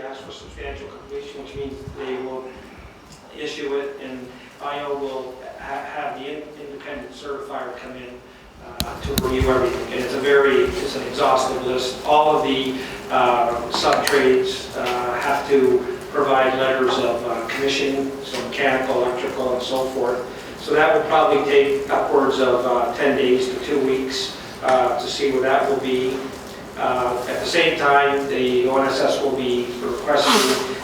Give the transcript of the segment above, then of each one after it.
ask for substantial completion, which means they will issue it, and IO will have the independent certifier come in to review everything. And it's an exhaustive list. All of the sub-trades have to provide letters of commissioning, so mechanical, electrical, and so forth. So that will probably take upwards of 10 days to 2 weeks to see where that will be. At the same time, the ONSS will be requesting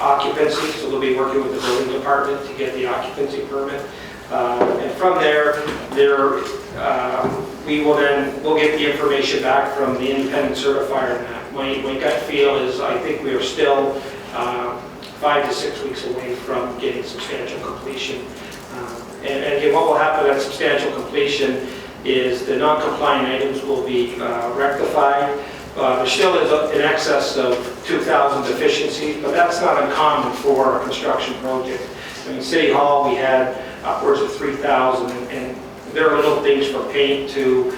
occupancy, so they'll be working with the building department to get the occupancy permit. And from there we'll get the information back from the independent certifier. And my gut feel is I think we are still 5 to 6 weeks away from getting substantial completion. And again, what will happen at substantial completion is the non-compliant items will be rectified. There still is in excess of 2,000 deficiencies, but that's not uncommon for a construction project. I mean, City Hall, we had upwards of 3,000, and there are little things from paint to,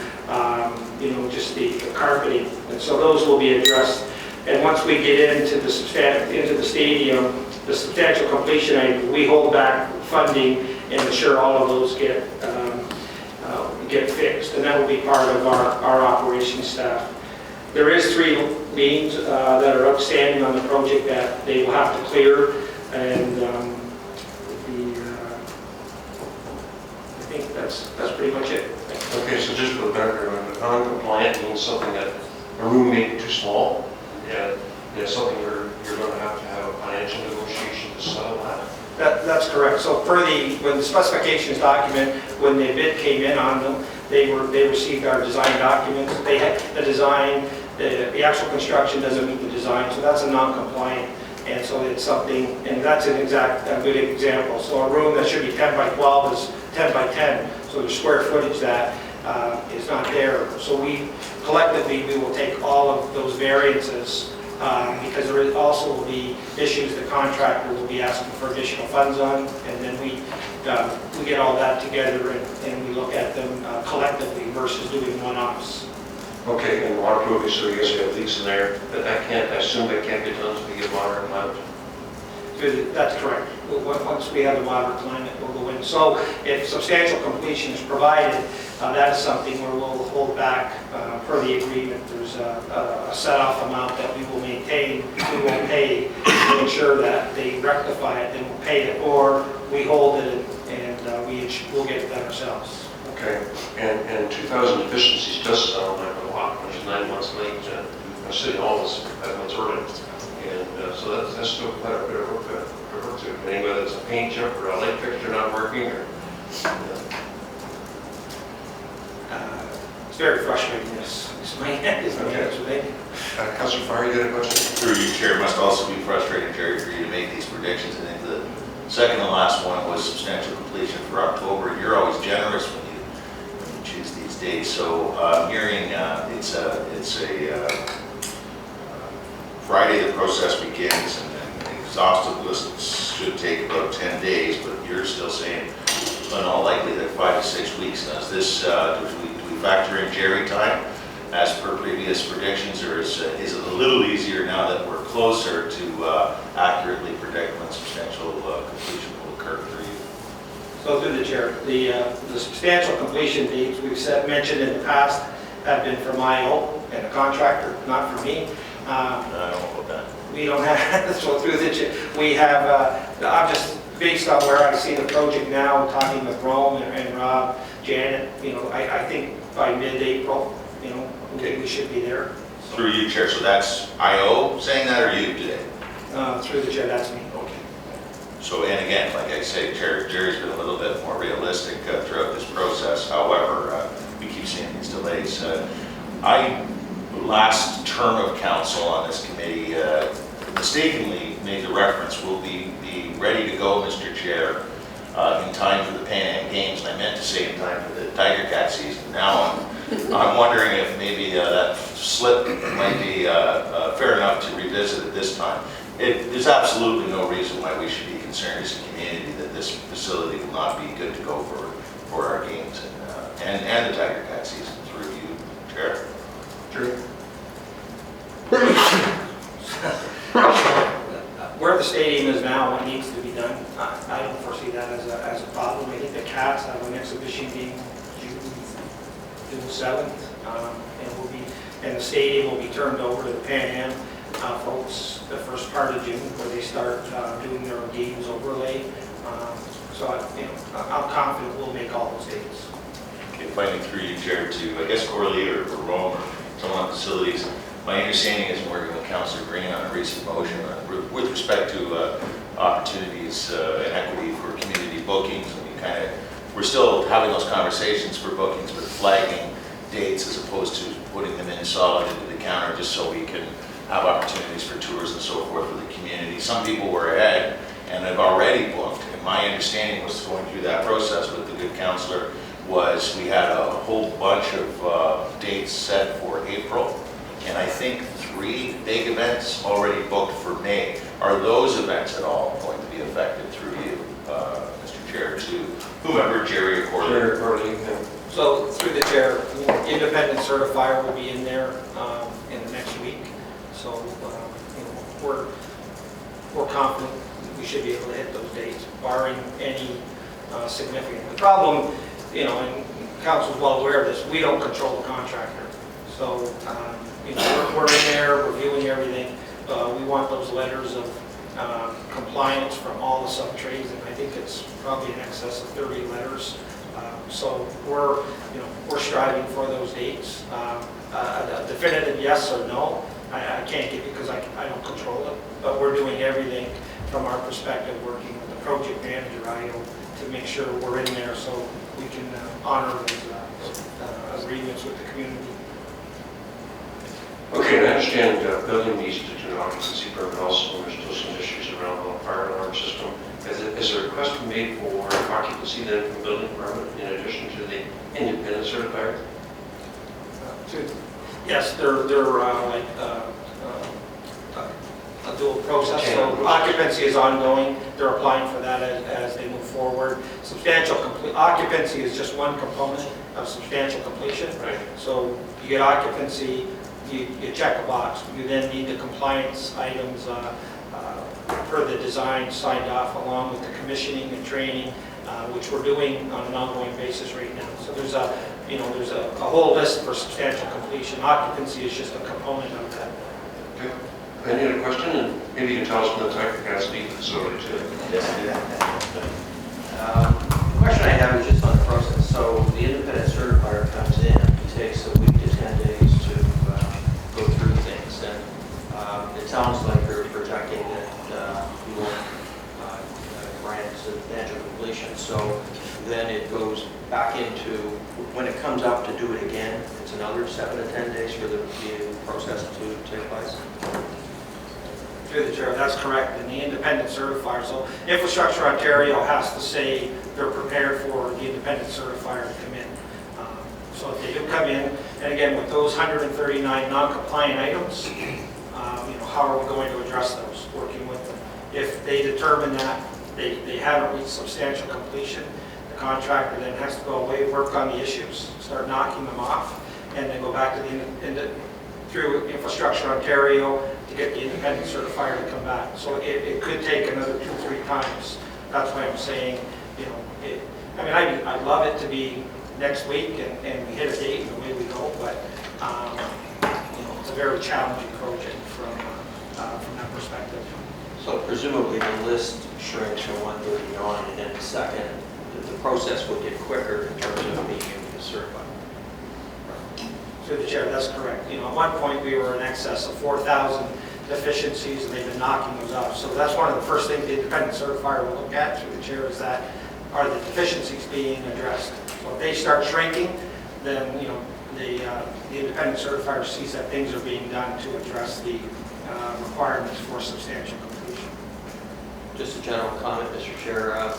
just the carpeting. And so those will be addressed. And once we get into the stadium, the substantial completion item, we hold back funding and ensure all of those get fixed. And that will be part of our operations staff. There is 3 liens that are outstanding on the project that they will have to clear, and I think that's pretty much it. Okay, so just for the background, non-compliant means something that a room may be too small, and it's something you're going to have a financial negotiation to settle that. That's correct. So when the specifications document, when the bid came in on them, they received our design documents. They had the design, the actual construction doesn't meet the design, so that's a non-compliant. And so it's something, and that's a good example. So a room that should be 10 by 12 is 10 by 10. So the square footage that is not there. So we will take all of those variances because there also will be issues the contractor will be asking for additional funds on, and then we get all that together and we look at them collectively versus doing one-offs. Okay, and waterproofing, so you guys have leaks in there, but I assume that can't be done until we get moderate climate? That's correct. Once we have a moderate climate, we'll go in. So if substantial completion is provided, that is something where we'll hold back per the agreement. There's a set-off amount that we will maintain, we will pay to ensure that they rectify it, then we'll pay it, or we hold it and we'll get it done ourselves. Okay, and 2,000 deficiencies does sound like a lot, which is 9 months late. City Hall is 5 months early, and so that's still quite a bit of work to do. Anyway, whether it's a paint chip or a light fixture not working, or it's very frustrating. Yes, it's my answer. Councilor Farr, you got a question? Through you, Chair, must also be frustrating, Jerry, for you to make these predictions. I think the second and last one was substantial completion for October. You're always generous when you choose these dates. So hearing it's a Friday the process begins, and the exhaustive list should take about 10 days, but you're still saying in all likelihood 5 to 6 weeks. Now, is this, do we factor in Jerry time as per previous predictions, or is it a little easier now that we're closer to accurately predict when substantial completion will occur for you? So through the chair, the substantial completion dates we've mentioned in the past have been from IO and the contractor, not for me. I don't know about that. We don't have, so through the chair, we have, I'm just based on where I see the project now, talking with Rome and Rob, Janet, I think by mid-April, Okay. we should be there. Through you, Chair. So that's IO saying that, or you today? Through the chair, that's me. Okay. So, and again, like I say, Jerry's been a little bit more realistic throughout this process. However, we keep seeing these delays. Last term of council on this committee, mistakenly made the reference, we'll be ready to go, Mr. Chair, in time for the PanAm Games. And I meant to say in time for the Tiger Cat season. Now I'm wondering if maybe that slip might be fair enough to revisit at this time. There's absolutely no reason why we should be concerned as a community that this facility will not be good to go for our games and the Tiger Cat season. Through you, Chair. True. where the stadium is now, what needs to be done, I don't foresee that as a problem. I think the Cats have an exhibition game June 7th, and the stadium will be turned over to the Pan Am folks the first part of June, where they start doing their games overlay. So I'm confident we'll make all those dates. Okay, finally through you, Chair, to, I guess, Corley or Rome or someone on facilities. My understanding is working with Councillor Green on a recent motion with respect to opportunities and equity for community bookings. And we're still having those conversations for bookings, but flagging dates as opposed to putting them in solid into the counter, just so we can have opportunities for tours and so forth for the community. Some people were ahead and have already booked, and my understanding was going through that process with the good councillor was we had a whole bunch of dates set for April, and I think 3 big events already booked for May. Are those events at all going to be affected through you, Mr. Chair, to whomever, Jerry or Corley? Chair Corley, So through the chair, independent certifier will be in there in the next week. So we're confident we should be able to hit those dates, barring any significant. The problem, and council's well aware of this, we don't control the contractor. So we're in there reviewing everything. We want those letters of compliance from all the sub-trades, and I think it's probably in excess of 30 letters. So we're striving for those dates. A definitive yes or no, I can't give you because I don't control it, but we're doing everything from our perspective, working with the project manager, to make sure we're in there so we can honor those agreements with the community. Okay, and I understand building needs to do an occupancy permit also, and there's still some issues around the fire alarm system. Is a request made for occupancy then from building permit in addition to the independent certifier? Yes, they're like a dual process. So occupancy is ongoing. They're applying for that as they move forward. Occupancy is just one component of substantial completion. Right. So you get occupancy, you check a box. You then need the compliance items per the design signed off, along with the commissioning and training, which we're doing on an ongoing basis right now. So there's a whole list for substantial completion. Occupancy is just a component of that. Okay. Any other question? And maybe you can tell us when the Tiger Cats leave the facility too. The question I have is just on the process. So the independent certifier comes in, it takes a week to 10 days to go through things, and it sounds like you're projecting that you won't grant substantial completion. So then it goes back into, when it comes up to do it again, it's another 7 to 10 days for the process to take place. Through the chair, that's correct. And the independent certifier, so Infrastructure Ontario has to say they're prepared for the independent certifier to come in. So if they do come in, and again, with those 139 non-compliant items, how are we going to address those, working with them? If they determine that they haven't reached substantial completion, the contractor then has to go away, work on the issues, start knocking them off, and then go back to through Infrastructure Ontario to get the independent certifier to come back. So it could take another 2 or 3 times. That's why I'm saying, I'd love it to be next week and we hit a date and away we go, but it's a very challenging project from that perspective. So presumably the list shrinks from 130 on, and then the second, the process will get quicker in terms of being able to certify. Through the chair, that's correct. At one point we were in excess of 4,000 deficiencies, and they've been knocking those off. So that's one of the first things the independent certifier will look at through the chair, is that are the deficiencies being addressed. So if they start shrinking, then the independent certifier sees that things are being done to address the requirements for substantial completion. Just a general comment, Mr. Chair.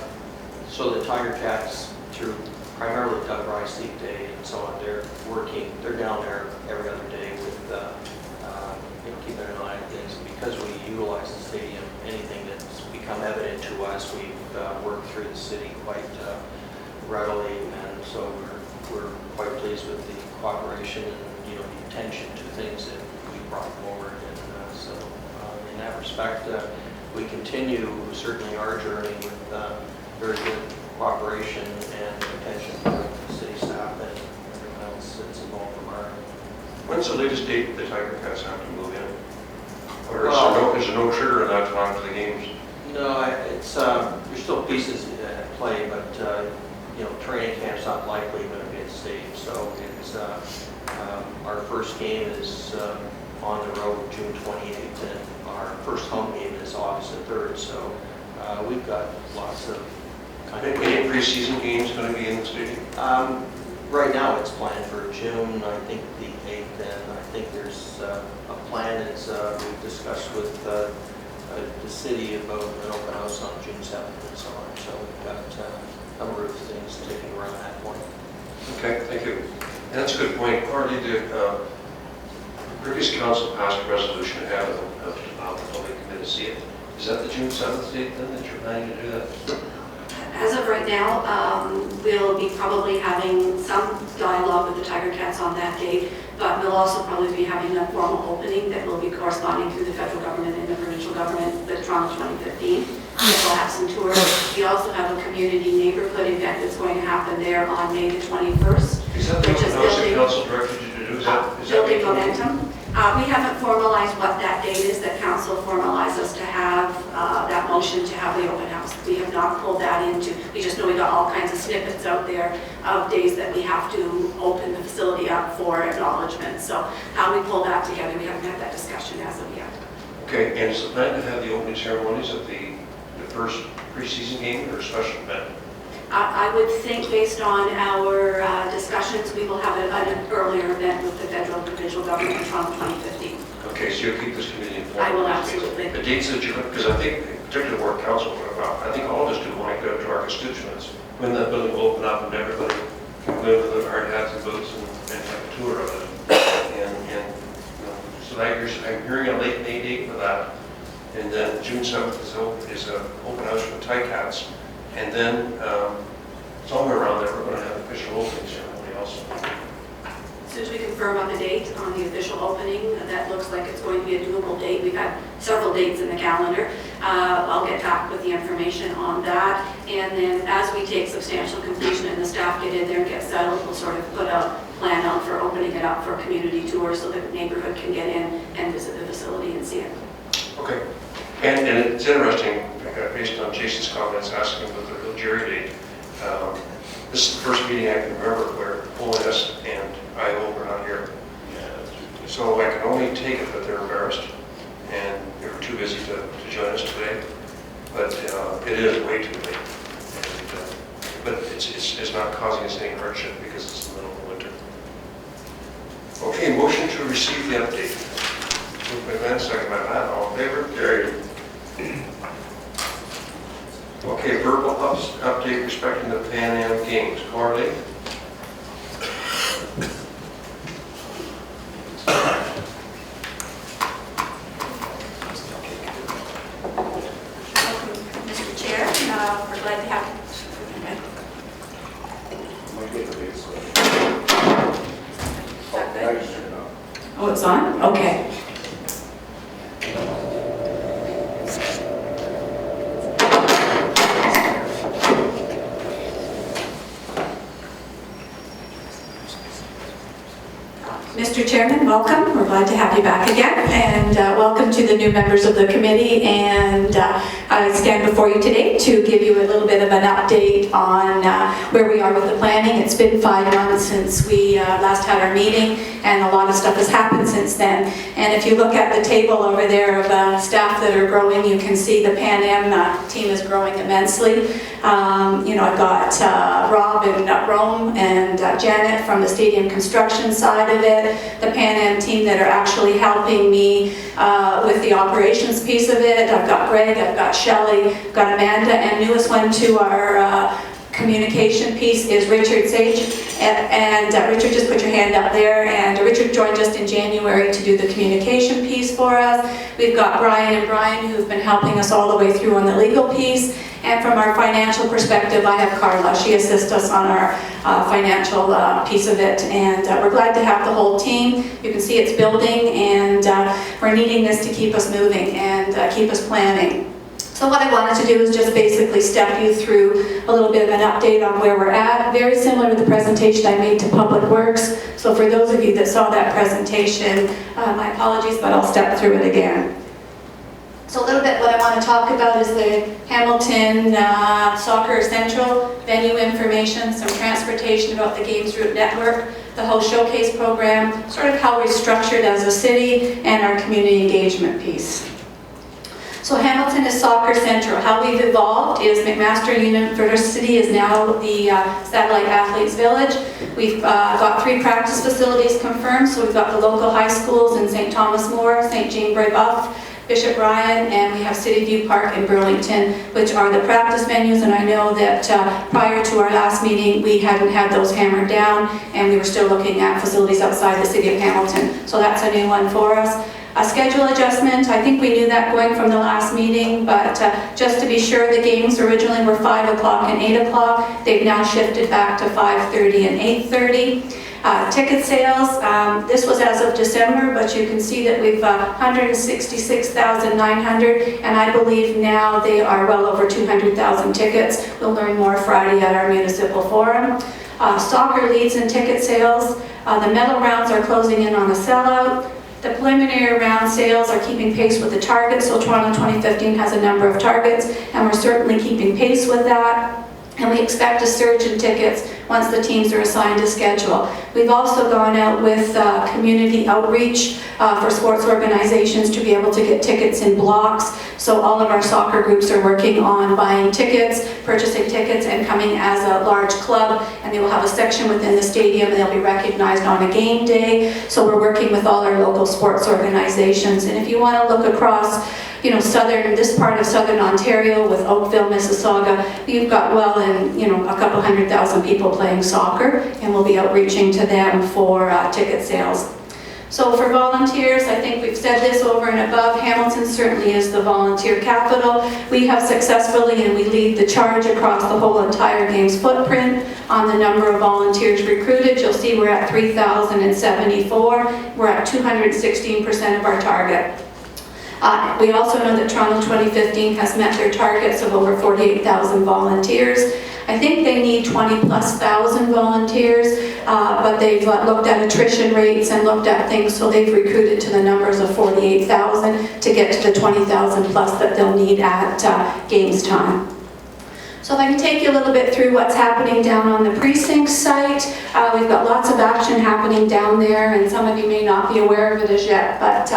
So the Tiger Cats, through primarily Doug Rice League Day and so on, they're down there every other day with, keeping an eye on things. And because we utilize the stadium, anything that's become evident to us, we've worked through the city quite readily, and so we're quite pleased with the cooperation and the attention to things that we brought forward. And so in that respect, we continue certainly our journey with very good cooperation and attention from the city staff and everyone else that's involved from our end. When's the latest date the Tiger Cats have to move in? Or Well, is there no trigger in that time for the games? No, it's, there's still pieces at play, but, you know, training camp's not likely going to be at stage, so it's, our first game is on the road June 28th, and our first home game is August the 3rd, so we've got lots of kind of... Any preseason games going to be in the stadium? Right now, it's planned for June, I think the 8th, and I think there's a plan, as we've discussed with the city about an open house on June 7th and so on. So we've got a number of things taking around that point. Okay, thank you. And that's a good point. Already the previous council passed a resolution to have the public committee see it. Is that the June 7th date then that you're planning to do that? As of right now, we'll be probably having some dialogue with the Tiger Cats on that date, but we'll also probably be having a formal opening that will be corresponding through the federal government and the provincial government, the Toronto 2015. We'll have some tours. We also have a community neighborhood event that's going to happen there on May the 21st. Is that the which is notice the building, council directed you to do? Is that building momentum. We haven't formalized what that date is that council formalized us to have that motion to have the open house. We have not pulled that into, we just know we got all kinds of snippets out there of days that we have to open the facility up for acknowledgement. So how we pull that together, we haven't had that discussion as of yet. Okay, and is the plan to have the opening ceremonies at the first preseason game or a special event? I would think based on our discussions, we will have an earlier event with the federal and provincial government in Toronto 2015. Okay, so you'll keep this committee informed? I will absolutely. The dates that you, because I think, particularly the work council, well, I think all of us do want to go to our constituents when that building will open up and everybody can go with their hard hats and boots and have a tour of it. And you know, so that I'm hearing a late May date for that. And then June 7th is an open house for the Ticats. And then somewhere around there, we're going to have an official opening ceremony also. As soon as we confirm on the date on the official opening, that looks like it's going to be a doable date. We've had several dates in the calendar. I'll get back with the information on that. And then as we take substantial completion and the staff get in there and get settled, we'll sort of put a plan out for opening it up for a community tour so that the neighborhood can get in and visit the facility and see it. Okay. And it's interesting, based on Jason's comments, asking about the real jury date. This is the first meeting I can remember where ONS and IO were not here. So I can only take it that they're embarrassed and they were too busy to join us today. But it is way too late. And, but it's not causing us any hardship because it's the middle of winter. Okay, motion to receive the update. Moved by Van, second by Matt. All in favor? Carried. Okay, verbal update respecting the PanAm Games. Carly? Mr. Chair, we're glad to have Oh, it's on? Okay. Mr. Chairman, welcome. We're glad to have you back again, and welcome to the new members of the committee. And I stand before you today to give you a little bit of an update on where we are with the planning. It's been 5 months since we last had our meeting, and a lot of stuff has happened since then. And if you look at the table over there of staff that are growing, you can see the PanAm team is growing immensely. You know, I've got Rob in Rome and Janet from the stadium construction side of it, the PanAm team that are actually helping me with the operations piece of it. I've got Greg, I've got Shelley, I've got Amanda, and newest one to our communication piece is Richard Sage. And Richard, just put your hand up there. And Richard joined us in January to do the communication piece for us. We've got Brian and Brian who've been helping us all the way through on the legal piece. And from our financial perspective, I have Carla. She assists us on our financial piece of it. And we're glad to have the whole team. You can see it's building, and we're needing this to keep us moving and keep us planning. So what I wanted to do is just basically step you through a little bit of an update on where we're at, very similar to the presentation I made to Public Works. So for those of you that saw that presentation, my apologies, but I'll step through it again. So a little bit what I want to talk about is the Hamilton Soccer Central venue information, some transportation about the Games Route Network, the host showcase program, sort of how we're structured as a city, and our community engagement piece. So Hamilton is Soccer Central. How we've evolved is McMaster University is now the Satellite Athletes Village. We've got 3 practice facilities confirmed. So we've got the local high schools in St. Thomas More, St. Jean Brébeuf, Bishop Ryan, and we have City View Park in Burlington, which are the practice venues. And I know that prior to our last meeting, we hadn't had those hammered down, and we were still looking at facilities outside the city of Hamilton. So that's a new one for us. A schedule adjustment, I think we knew that going from the last meeting, but just to be sure, the games originally were 5 o'clock and 8 o'clock. They've now shifted back to 5:30 and 8:30. Ticket sales, this was as of December, but you can see that we've 166,900, and I believe now they are well over 200,000 tickets. We'll learn more Friday at our municipal forum. Soccer leads in ticket sales. The medal rounds are closing in on a sellout. The preliminary round sales are keeping pace with the targets, so Toronto 2015 has a number of targets, and we're certainly keeping pace with that. And we expect a surge in tickets once the teams are assigned a schedule. We've also gone out with community outreach for sports organizations to be able to get tickets in blocks. So all of our soccer groups are working on buying tickets, purchasing tickets, and coming as a large club. And they will have a section within the stadium, and they'll be recognized on a game day. So we're working with all our local sports organizations. And if you want to look across, this part of southern Ontario with Oakville, Mississauga, you've got well in, a couple 100,000 people playing soccer, and we'll be outreaching to them for ticket sales. So for volunteers, I think we've said this over and above, Hamilton certainly is the volunteer capital. We have successfully, and we lead the charge across the whole entire Games footprint on the number of volunteers recruited. You'll see we're at 3,074. We're at 216% of our target. We also know that Toronto 2015 has met their targets of over 48,000 volunteers. I think they need 20,000+ volunteers, but they've looked at attrition rates and looked at things, so they've recruited to the numbers of 48,000 to get to the 20,000+ that they'll need at Games time. So if I can take you a little bit through what's happening down on the precinct site. We've got lots of action happening down there, and some of you may not be aware of it as yet, but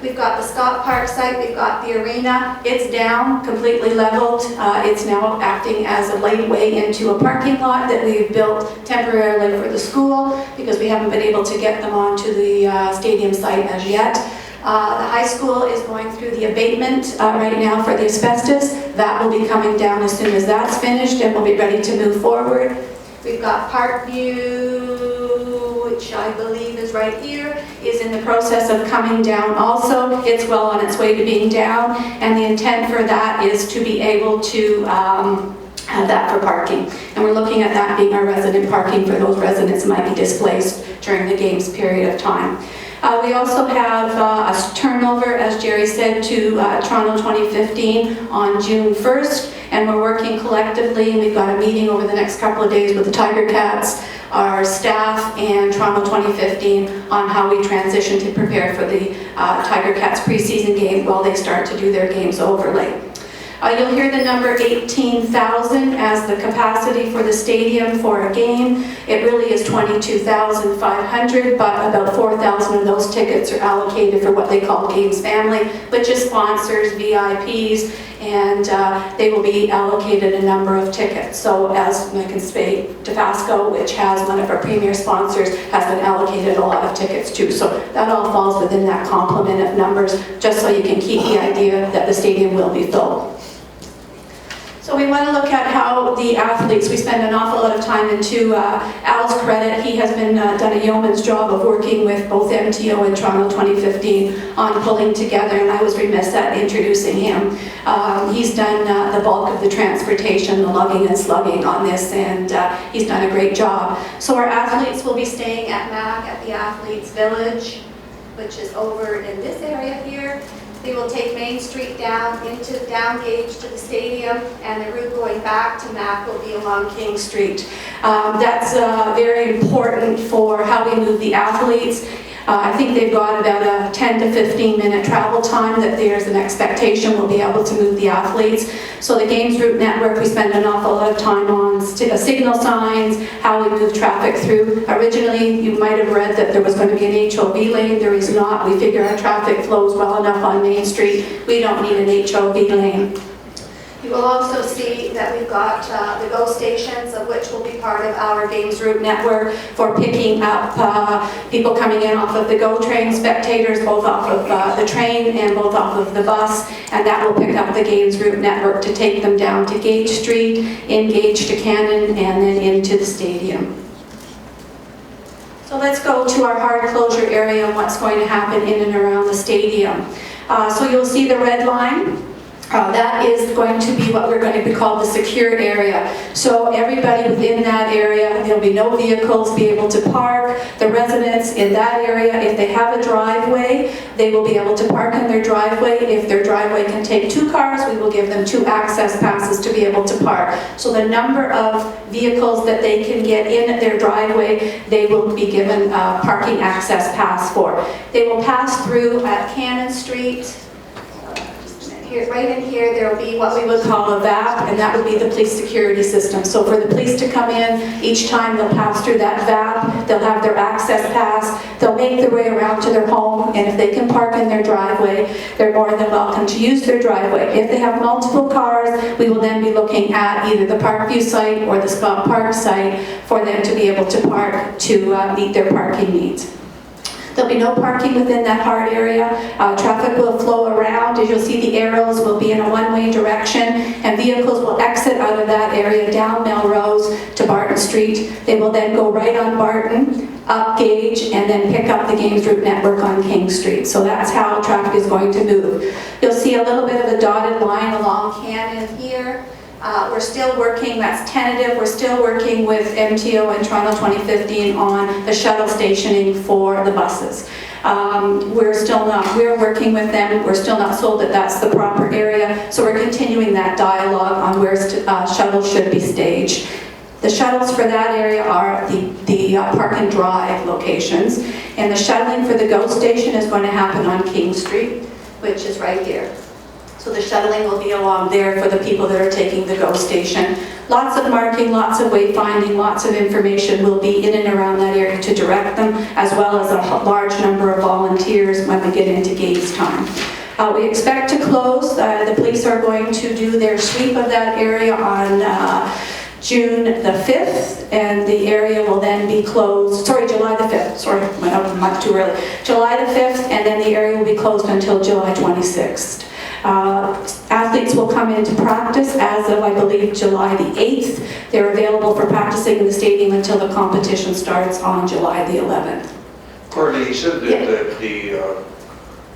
we've got the Scott Park site, we've got the arena. It's down, completely leveled. It's now acting as a gateway into a parking lot that we've built temporarily for the school because we haven't been able to get them onto the stadium site as yet. The high school is going through the abatement right now for the asbestos. That will be coming down as soon as that's finished, and we'll be ready to move forward. We've got Parkview, which I believe is right here, is in the process of coming down also. It's well on its way to being down, and the intent for that is to be able to have that for parking. And we're looking at that being our resident parking for those residents who might be displaced during the Games period of time. We also have a turnover, as Jerry said, to Toronto 2015 on June 1st, and we're working collectively, and we've got a meeting over the next couple of days with the Tiger Cats, our staff, and Toronto 2015 on how we transition to prepare for the Tiger Cats preseason game while they start to do their games overlay. You'll hear the number 18,000 as the capacity for the stadium for a game. It really is 22,500, but about 4,000 of those tickets are allocated for what they call Games Family, which is sponsors, VIPs, and they will be allocated a number of tickets. So as I can say, Tafasco, which has one of our premier sponsors, has been allocated a lot of tickets too. So that all falls within that complement of numbers, just so you can keep the idea that the stadium will be filled. So we want to look at how the athletes, we spend an awful lot of time, and to Al's credit, he has been done a yeoman's job of working with both MTO and Toronto 2015 on pulling together, and I was remiss at introducing him. He's done the bulk of the transportation, the lugging and slugging on this, and he's done a great job. So our athletes will be staying at MAC at the Athletes Village, which is over in this area here. They will take Main Street down gauge to the stadium, and the route going back to MAC will be along King Street. That's very important for how we move the athletes. I think they've got about a 10 to 15 minute travel time that there's an expectation we'll be able to move the athletes. So the Games Route Network, we spend an awful lot of time on signal signs, how we move traffic through. Originally, you might have read that there was going to be an HOV lane. There is not. We figure our traffic flows well enough on Main Street. We don't need an HOV lane. You will also see that we've got the GO stations, of which will be part of our Games Route Network for picking up people coming in off of the GO train, spectators both off of the train and both off of the bus, and that will pick up the Games Route Network to take them down to Gage Street, in Gage to Cannon, and then into the stadium. So let's go to our hard closure area and what's going to happen in and around the stadium. So you'll see the red line. That is going to be what we're going to be called the secure area. So everybody within that area, there'll be no vehicles be able to park. The residents in that area, if they have a driveway, they will be able to park in their driveway. If their driveway can take 2 cars, we will give them 2 access passes to be able to park. So the number of vehicles that they can get in their driveway, they will be given a parking access pass for. They will pass through at Cannon Street. Here, right in here, there will be what we would call a VAP, and that would be the police security system. So for the police to come in, each time they'll pass through that VAP, they'll have their access pass, they'll make their way around to their home, and if they can park in their driveway, they're more than welcome to use their driveway. If they have multiple cars, we will then be looking at either the Parkview site or the Scott Park site for them to be able to park to meet their parking needs. There'll be no parking within that hard area. Traffic will flow around. As you'll see, the arrows will be in a one-way direction, and vehicles will exit out of that area down Melrose to Barton Street. They will then go right on Barton, up Gage, and then pick up the Games Route Network on King Street. So that's how traffic is going to move. You'll see a little bit of a dotted line along Cannon here. We're still working, that's tentative, we're still working with MTO and Toronto 2015 on the shuttle stationing for the buses. We're working with them, we're still not sold that that's the proper area, so we're continuing that dialogue on where shuttles should be staged. The shuttles for that area are the park and drive locations, and the shuttling for the GO station is going to happen on King Street, which is right here. So the shuttling will be along there for the people that are taking the GO station. Lots of marking, lots of wayfinding, lots of information will be in and around that area to direct them, as well as a large number of volunteers when we get into gaze time. We expect to close. The police are going to do their sweep of that area on June the 5th, and the area will then be closed, July the 5th, sorry, went up much too early. July the 5th, and then the area will be closed until July 26th. Athletes will come into practice as of, I believe, July the 8th. They're available for practicing in the stadium until the competition starts on July the 11th. Courtney, you said that the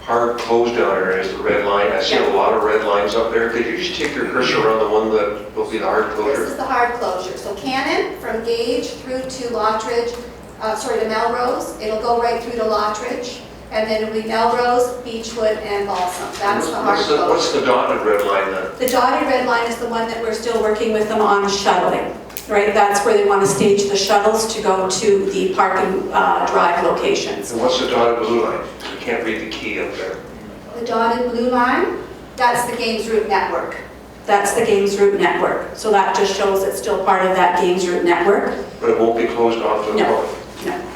hard closed down area is the red line. I see a lot of red lines up there. Could you just take your cursor around the one that will be the hard closure? This is the hard closure. So Cannon from Gage through to Lottridge, to Melrose. It'll go right through to Lottridge. And then it'll be Melrose, Beechwood, and Balsam. That's the hard closure. What's the dotted red line then? The dotted red line is the one that we're still working with them on shuttling, right? That's where they want to stage the shuttles to go to the park and drive locations. And what's the dotted blue line? I can't read the key up there. The dotted blue line, that's the Games Route Network. That's the Games Route Network. So that just shows it's still part of that Games Route Network. But it won't be closed off to the No. public? No.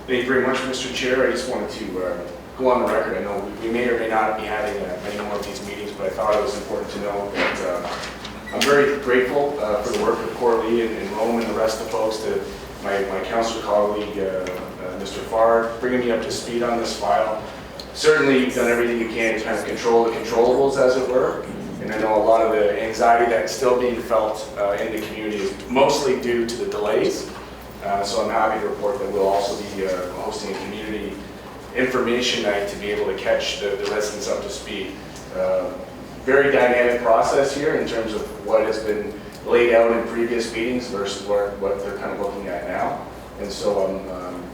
Thank you very much, Mr. Chair. I just wanted to go on the record. I know we may or may not be having many more of these meetings, but I thought it was important to know that I'm very grateful for the work of Coralie and Rome and the rest of the folks, to my councillor colleague, Mr. Farr, bringing me up to speed on this file. Certainly, you've done everything you can to kind of control the controllables, as it were. And I know a lot of the anxiety that's still being felt in the community is mostly due to the delays. So I'm happy to report that we'll also be hosting a community information night to be able to catch the residents up to speed. Very dynamic process here in terms of what has been laid out in previous meetings versus what they're kind of looking at now. And so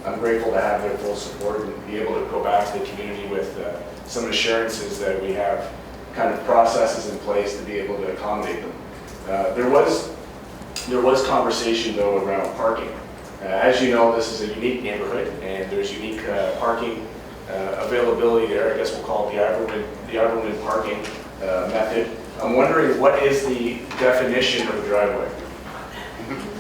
I'm grateful to have their full support and be able to go back to the community with some assurances that we have kind of processes in place to be able to accommodate them. There was conversation though around parking. As you know, this is a unique neighborhood and there's unique parking availability there. I guess we'll call it the Iverman parking method. I'm wondering, what is the definition of a driveway?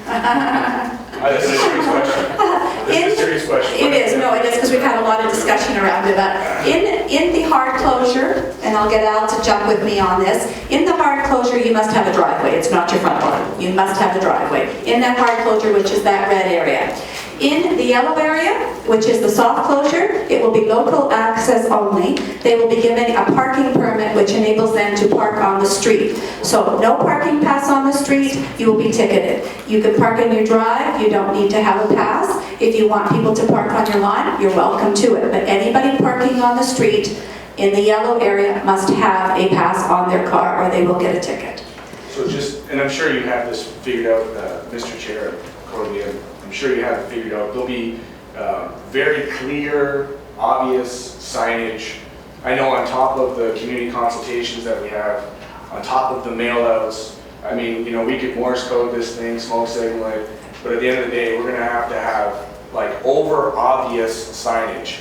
That's a serious question. This is a serious question. It is, no, it is, because we've had a lot of discussion around it. But in the hard closure, and I'll get Al to jump with me on this, in the hard closure, you must have a driveway. It's not your front lawn. You must have a driveway. In that hard closure, which is that red area. In the yellow area, which is the soft closure, it will be local access only. They will be given a parking permit which enables them to park on the street. So no parking pass on the street, you will be ticketed. You can park in your drive, you don't need to have a pass. If you want people to park on your lawn, you're welcome to it. But anybody parking on the street in the yellow area must have a pass on their car or they will get a ticket. So just, and I'm sure you have this figured out, Mr. Chair, Cordelia, I'm sure you have it figured out. There'll be very clear, obvious signage. I know on top of the community consultations that we have, on top of the mail-outs, I mean, you know, we could Morse code this thing, smoke signal it, but at the end of the day, we're gonna have to have like over-obvious signage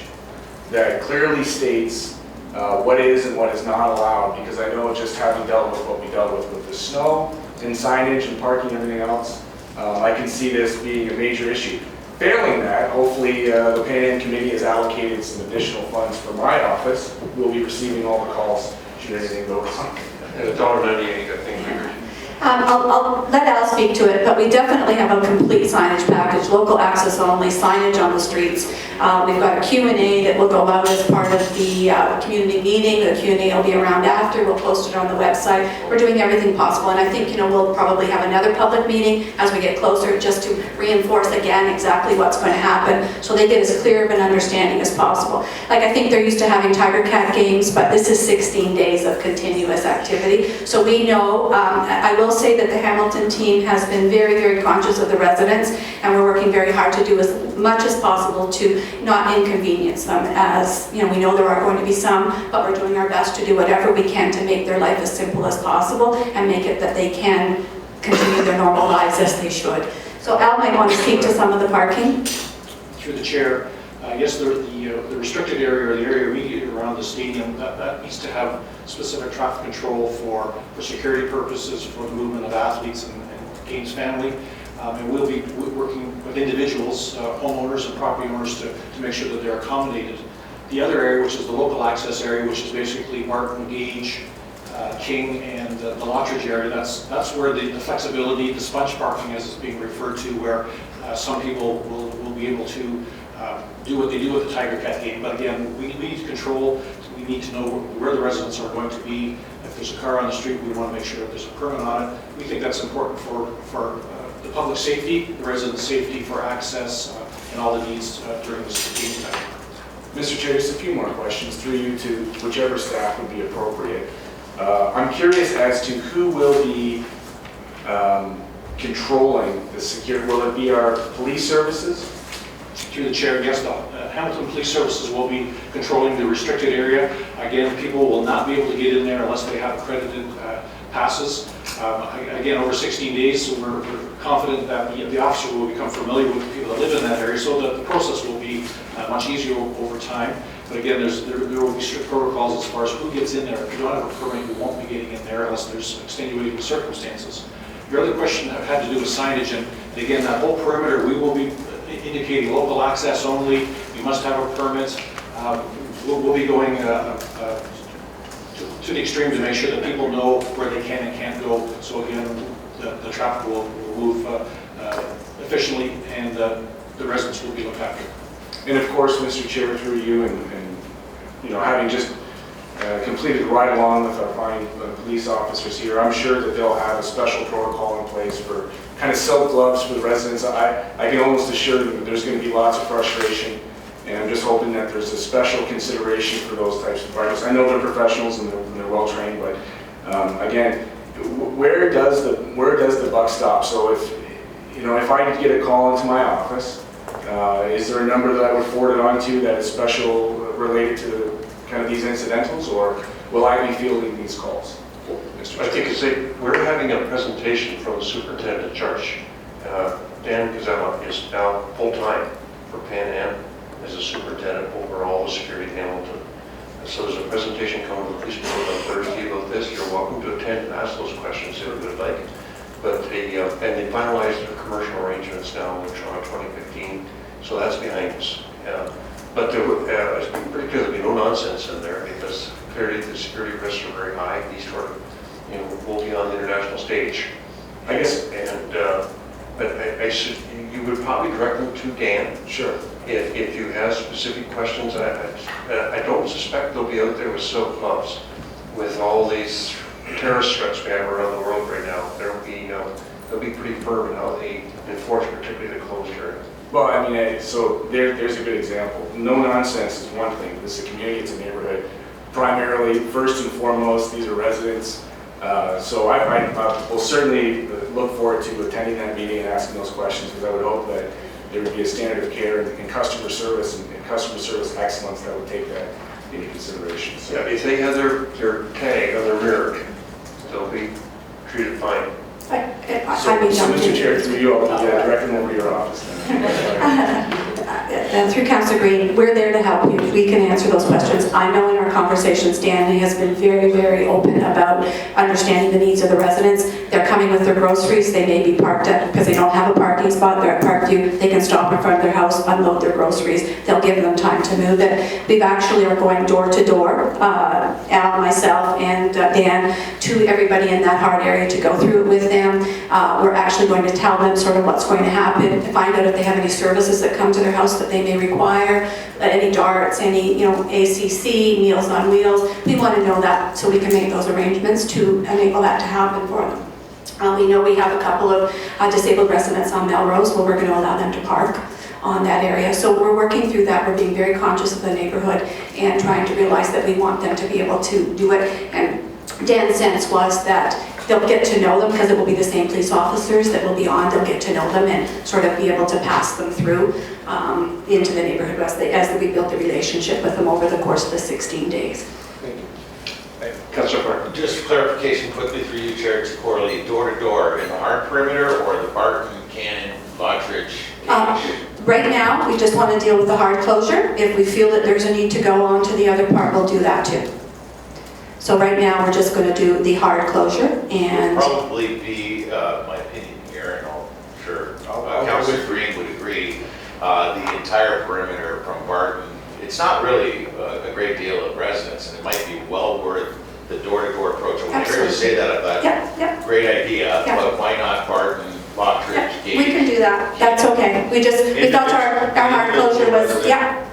that clearly states what is and what is not allowed, because I know just having dealt with what we dealt with the snow and signage and parking and everything else, I can see this being a major issue. Failing that, hopefully the PanAmCmte has allocated some additional funds for my office. We'll be receiving all the calls should anything go wrong. And $1.98, I think, figured. I'll let Al speak to it, but we definitely have a complete signage package, local access only, signage on the streets. We've got a Q&A that will go out as part of the community meeting. The Q&A will be around after. We'll post it on the website. We're doing everything possible, and I think, you know, we'll probably have another public meeting as we get closer just to reinforce again exactly what's going to happen so they get as clear of an understanding as possible. Like, I think they're used to having Tiger Cat games, but this is 16 days of continuous activity. So we know, I will say that the Hamilton team has been very, very conscious of the residents, and we're working very hard to do as much as possible to not inconvenience them. As you know, we know there are going to be some, but we're doing our best to do whatever we can to make their life as simple as possible and make it that they can continue their normal lives as they should. So Al might want to speak to some of the parking. Through the chair, yes, the restricted area or the area immediately around the stadium, that needs to have specific traffic control for security purposes, for the movement of athletes and games family. And we'll be working with individuals, homeowners and property owners to make sure that they're accommodated. The other area, which is the local access area, which is basically Martin, Gage, King, and the Lottridge area, that's where the flexibility, the sponge parking as it's being referred to, where some people will be able to do what they do with the Tiger Cat game. But again, we need to control, we need to know where the residents are going to be. If there's a car on the street, we want to make sure that there's a permit on it. We think that's important for the public safety, the resident safety, for access, and all the needs during this game time. Mr. Chair, just a few more questions through you to whichever staff would be appropriate. I'm curious as to who will be controlling the security. Will it be our police services? Through the chair, yes, the Hamilton Police Services will be controlling the restricted area. Again, people will not be able to get in there unless they have accredited passes. Again, over 16 days, so we're confident that the officer will become familiar with the people that live in that area, so that the process will be much easier over time. But again, there will be strict protocols as far as who gets in there. If you don't have a permit, you won't be getting in there unless there's extenuating circumstances. Your other question had to do with signage, and again, that whole perimeter, we will be indicating local access only. You must have a permit. We'll be going to the extreme to make sure that people know where they can and can't go. So again, the traffic will move efficiently, and the residents will be looked after. And of course, Mr. Chair, through you, and you know, having just completed a ride along with our fine police officers here, I'm sure that they'll have a special protocol in place for kind of silk gloves for the residents. I can almost assure them that there's going to be lots of frustration, and I'm just hoping that there's a special consideration for those types of parties. I know they're professionals and they're well trained, but again, where does the buck stop? So if I get a call into my office Is there a number that I would forward it on to that is special related to kind of these incidentals, or will I be fielding these calls? Mr. I think we're having a presentation from the superintendent in charge. Dan Gazella is now full-time for PanAm as a superintendent over all the security in Hamilton. So there's a presentation coming to the police department on Thursday about this. You're welcome to attend and ask those questions if you would like. But and they finalized the commercial arrangements now with Toronto 2015, so that's behind us. But it's been pretty clear there'll be no nonsense in there, because clearly the security risks are very high. These sort of, will be on the international stage. I guess, And but you would probably direct them to Dan. sure. If you have specific questions. I don't suspect they'll be out there with silk gloves with all these terrorist threats we have around the world right now. They'll be pretty firm in how they enforce, particularly the closed area. Well, I mean, so there's a good example. No nonsense is one thing. This is a community, it's a neighborhood. Primarily, first and foremost, these are residents. So I will certainly look forward to attending that meeting and asking those questions, because I would hope that there would be a standard of care in customer service and customer service excellence that would take that into consideration. So, Yeah, if they have their tag on their mirror, they'll be treated fine. I so mean, Mr. Chair, through you, I'll direct them over to your office then. Through Councilor Green, we're there to help you. We can answer those questions. I know in our conversations, Danny has been very, very open about understanding the needs of the residents. They're coming with their groceries. They may be parked at, because they don't have a parking spot, they're at Parkview. They can stop in front of their house, unload their groceries. They'll give them time to move it. We've actually are going door to door, Al, myself, and Dan, to everybody in that hard area to go through it with them. We're actually going to tell them sort of what's going to happen, to find out if they have any services that come to their house that they may require, any darts, any ACC, Meals on Wheels. We want to know that so we can make those arrangements to enable that to happen for them. We know we have a couple of disabled residents on Melrose where we're going to allow them to park on that area. So we're working through that. We're being very conscious of the neighborhood and trying to realize that we want them to be able to do it. And Dan's sense was that they'll get to know them, because it will be the same police officers that will be on. They'll get to know them and sort of be able to pass them through into the neighborhood as we build the relationship with them over the course of the 16 days. Thank you. Councilor Clark. Just for clarification quickly through you, Chair, to Corley, door to door in the hard perimeter or the Barton, Cannon, Lottridge? Right now, we just want to deal with the hard closure. If we feel that there's a need to go on to the other part, we'll do that too. So right now, we're just going to do the hard closure, and Probably be, my opinion here, and I'm sure Councilor Green would agree, the entire perimeter from Barton, it's not really a great deal of residents, and it might be well worth the door-to-door approach. When I heard you say that, I thought, great idea, but why not Barton, Lottridge, Gage? we can do that. That's okay. We thought our hard closure was,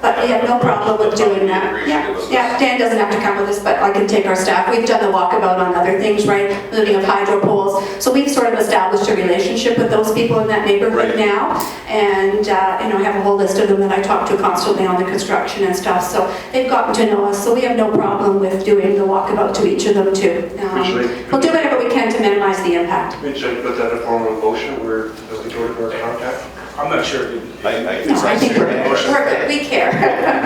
but we have no problem with doing that. Yeah, Dan doesn't have to come with us, but I can take our staff. We've done the walkabout on other things, right? Moving of hydro poles. So we've sort of established a relationship with those people in that neighborhood now. And, I have a whole list of them that I talk to constantly on the construction and stuff. So they've gotten to know us. So we have no problem with doing the walkabout to each of them too. We'll do whatever we can to minimize the impact. Should I put that in a form of motion where there'll be door-to-door contact? I'm not sure. I think we're good. We care.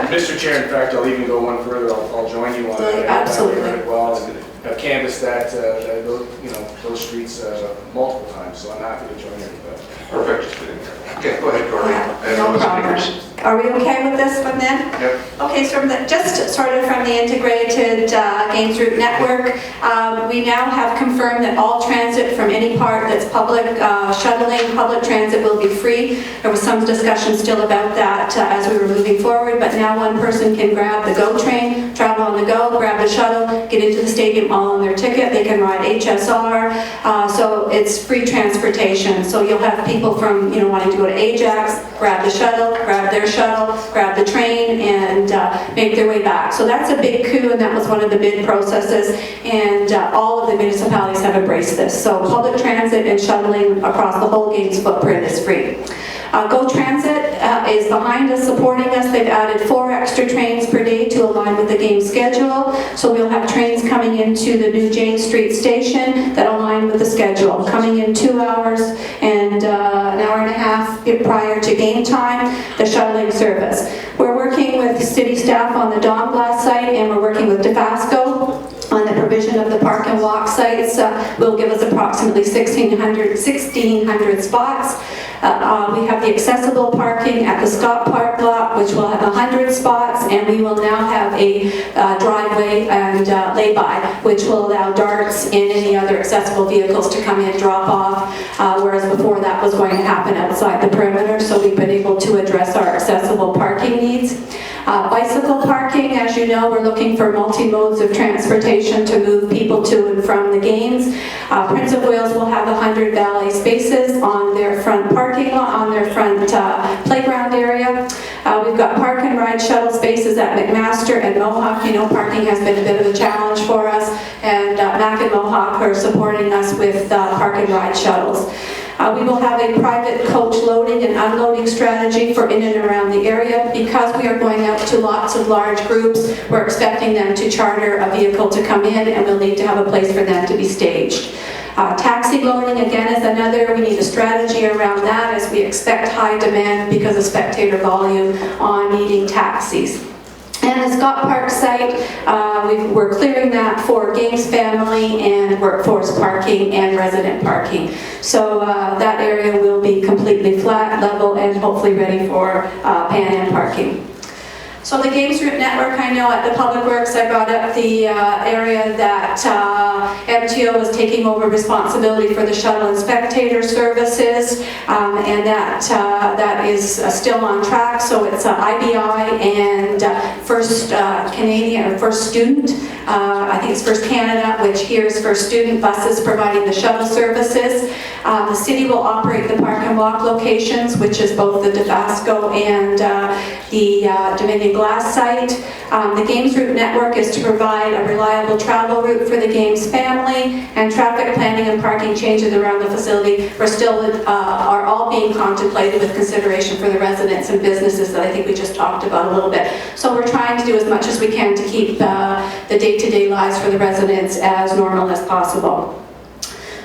Mr. Chair, in fact, I'll even go one further. I'll join you on that. Absolutely. Well, and have canvassed those streets multiple times, so I'm happy to join you. Perfect. Okay, go ahead, Gordon. No problem. Are we okay with this one then? Yep. Okay, so just sort of from the integrated Games Route network, we now have confirmed that all transit from any part that's public, shuttling, public transit will be free. There was some discussion still about that as we were moving forward, but now one person can grab the GO train, travel on the GO, grab the shuttle, get into the stadium all on their ticket. They can ride HSR, so it's free transportation. So you'll have people from, wanting to go to Ajax, grab the shuttle, grab their shuttle, grab the train, and make their way back. So that's a big coup, and that was one of the bid processes, and all of the municipalities have embraced this. So public transit and shuttling across the whole Games footprint is free. GO Transit is behind us, supporting us. They've added 4 extra trains per day to align with the game schedule. So we'll have trains coming into the new Jane Street station that align with the schedule, coming in 2 hours and an hour and a half prior to game time, the shuttling service. We're working with city staff on the Don Glass site, and we're working with DeFasco on the provision of the park and walk sites. Will give us approximately 1,600 spots. We have the accessible parking at the Scott Park lot, which will have 100 spots, and we will now have a driveway and lay-by, which will allow darts and any other accessible vehicles to come in, drop off, whereas before that was going to happen outside the perimeter, so we've been able to address our accessible parking needs. Bicycle parking, as you know, we're looking for multi-modes of transportation to move people to and from the games. Prince of Wales will have 100 valet spaces on their front parking lot, on their front playground area. We've got park and ride shuttle spaces at McMaster and Mohawk. You know, parking has been a bit of a challenge for us, and Mac and Mohawk are supporting us with park and ride shuttles. We will have a private coach loading and unloading strategy for in and around the area. Because we are going out to lots of large groups, we're expecting them to charter a vehicle to come in, and we'll need to have a place for them to be staged. Taxi loading, again, is another. We need a strategy around that as we expect high demand because of spectator volume on needing taxis. And the Scott Park site, we're clearing that for games family and workforce parking and resident parking. So that area will be completely flat, level, and hopefully ready for Pan Am parking. So the Games Route Network, I know at the Public Works, I brought up the area that MTO is taking over responsibility for the shuttle and spectator services, and that is still on track. So it's IBI and First Canadian, or First Student, I think it's First Canada, which here is First Student buses providing the shuttle services. The city will operate the park and walk locations, which is both the DeFasco and the Dominion Glass site. The Games Route Network is to provide a reliable travel route for the Games family, and traffic planning and parking changes around the facility are all being contemplated with consideration for the residents and businesses that I think we just talked about a little bit. So we're trying to do as much as we can to keep the day-to-day lives for the residents as normal as possible.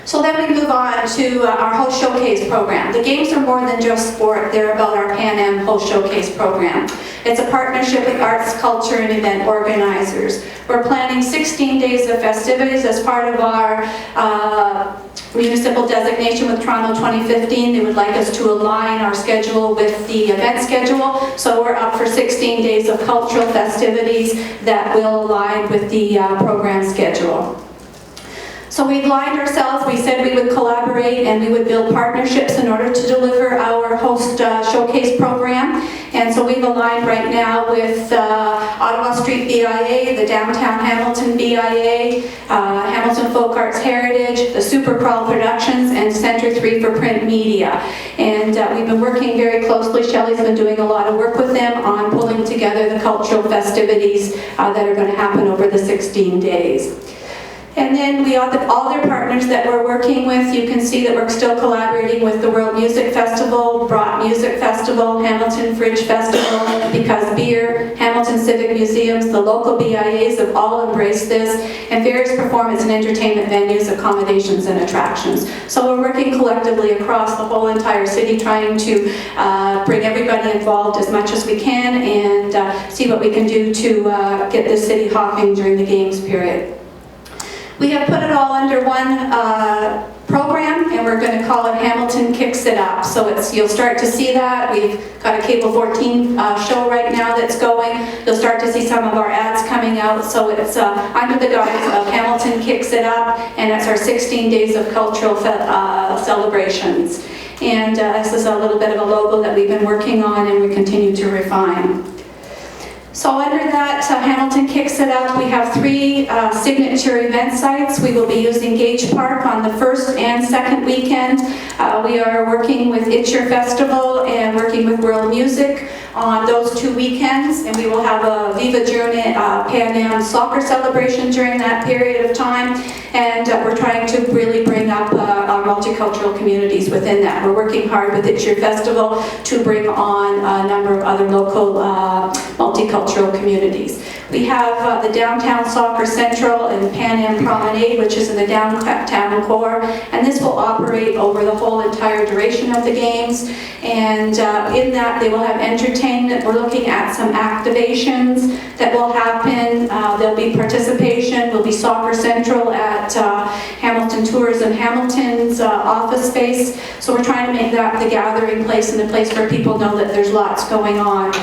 So then we move on to our Host Showcase program. The games are more than just sport, they're about our Pan Am Host Showcase program. It's a partnership with arts, culture, and event organizers. We're planning 16 days of festivities as part of our municipal designation with Toronto 2015. They would like us to align our schedule with the event schedule. So we're up for 16 days of cultural festivities that will align with the program schedule. So we've aligned ourselves, we said we would collaborate and we would build partnerships in order to deliver our Host Showcase program. And so we've aligned right now with Ottawa Street BIA, the Downtown Hamilton BIA, Hamilton Folk Arts Heritage, the Super Crawl Productions, and Centre 3 for Print Media. And we've been working very closely. Shelley's been doing a lot of work with them on pulling together the cultural festivities that are going to happen over the 16 days. And then we have all their partners that we're working with. You can see that we're still collaborating with the World Music Festival, Brock Music Festival, Hamilton Fringe Festival, Because Beer, Hamilton Civic Museums, the local BIAs have all embraced this, and various performance and entertainment venues, accommodations, and attractions. So we're working collectively across the whole entire city, trying to bring everybody involved as much as we can and see what we can do to get this city hopping during the games period. We have put it all under one program, and we're going to call it Hamilton Kicks It Up. So you'll start to see that. We've got a Cable 14 show right now that's going. You'll start to see some of our ads coming out. So it's under the guise of Hamilton Kicks It Up, and it's our 16 days of cultural celebrations. And this is a little bit of a logo that we've been working on and we continue to refine. So under that, Hamilton Kicks It Up, we have 3 signature event sites. We will be using Gage Park on the first and second weekend. We are working with It's Your Festival and working with World Music on those 2 weekends, and we will have a Viva Journey Pan Am soccer celebration during that period of time. And we're trying to really bring up our multicultural communities within that. We're working hard with It's Your Festival to bring on a number of other local multicultural communities. We have the Downtown Soccer Central and Pan Am Promenade, which is in the downtown core, and this will operate over the whole entire duration of the games. And in that, they will have entertainment. We're looking at some activations that will happen. There'll be participation. Will be Soccer Central at Hamilton Tourism Hamilton's office space. So we're trying to make that the gathering place and the place where people know that there's lots going on.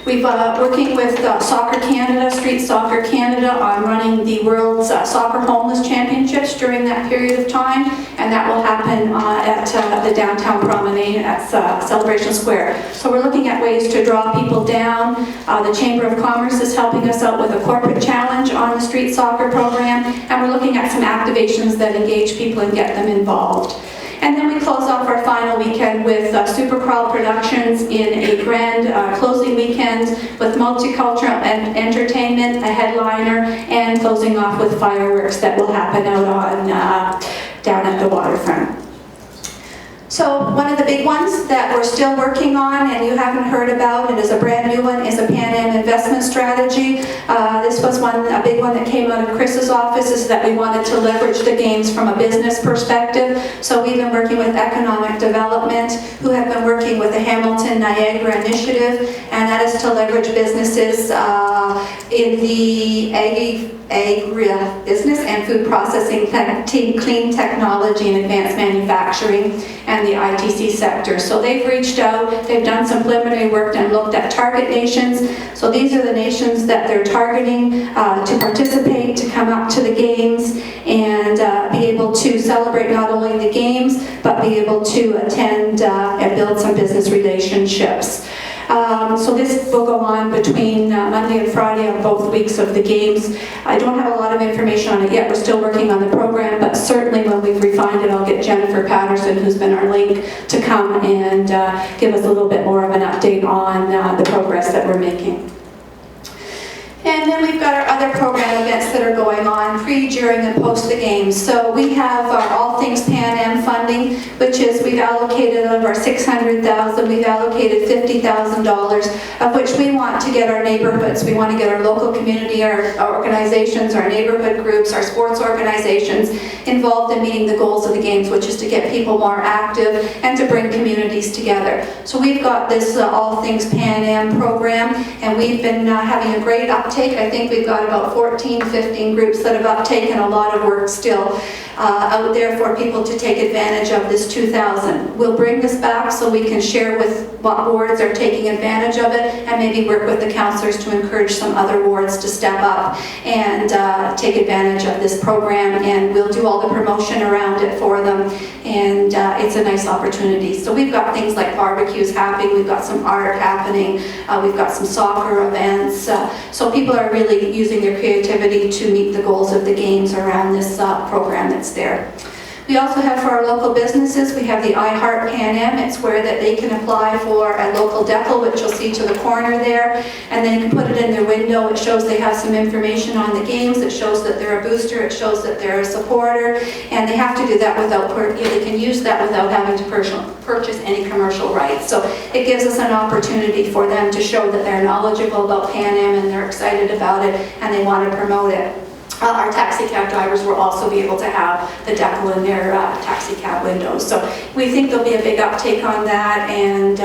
We've working with Soccer Canada, Street Soccer Canada, on running the World's Soccer Homeless Championships during that period of time, and that will happen at the Downtown Promenade at Celebration Square. So we're looking at ways to draw people down. The Chamber of Commerce is helping us out with a corporate challenge on the street soccer program, and we're looking at some activations that engage people and get them involved. And then we close off our final weekend with Super Crawl Productions in a grand closing weekend with multicultural and entertainment, a headliner, and closing off with fireworks that will happen out on down at the waterfront. So one of the big ones that we're still working on and you haven't heard about, it is a brand new one, is a Pan Am investment strategy. This was a big one that came out of Chris's office, is that we wanted to leverage the games from a business perspective. So we've been working with economic development, who have been working with the Hamilton Niagara Initiative, and that is to leverage businesses in the agri business and food processing, clean technology and advanced manufacturing, and the ITC sector. So they've reached out, they've done some preliminary work and looked at target nations. So these are the nations that they're targeting to participate, to come up to the games and be able to celebrate not only the games, but be able to attend and build some business relationships. So this will go on between Monday and Friday on both weeks of the games. I don't have a lot of information on it yet. We're still working on the program, but certainly when we've refined it, I'll get Jennifer Patterson, who's been our link, to come and give us a little bit more of an update on the progress that we're making. And then we've got our other program events that are going on pre, during, and post the games. So we have our All Things Pan Am funding, which is we've allocated of our $600,000, we've allocated $50,000, of which we want to get our neighborhoods. We want to get our local community, our organizations, our neighborhood groups, our sports organizations involved in meeting the goals of the games, which is to get people more active and to bring communities together. So we've got this All Things Pan Am program, and we've been having a great uptake. I think we've got about 14, 15 groups that have uptaken, a lot of work still out there for people to take advantage of this 2000. We'll bring this back so we can share with what wards are taking advantage of it, and maybe work with the councillors to encourage some other wards to step up and take advantage of this program, and we'll do all the promotion around it for them, and it's a nice opportunity. So we've got things like barbecues happening, we've got some art happening, we've got some soccer events, so people are really using their creativity to meet the goals of the games around this program that's there. We also have for our local businesses, we have the I Heart Pan Am. It's where that they can apply for a local decal, which you'll see to the corner there, and they can put it in their window. It shows they have some information on the games. It shows that they're a booster. It shows that they're a supporter, and they have to do that without, they can use that without having to purchase any commercial rights. So it gives us an opportunity for them to show that they're knowledgeable about Pan Am and they're excited about it and they want to promote it. Our taxi cab drivers will also be able to have the decal in their taxi cab windows. So we think there'll be a big uptake on that, and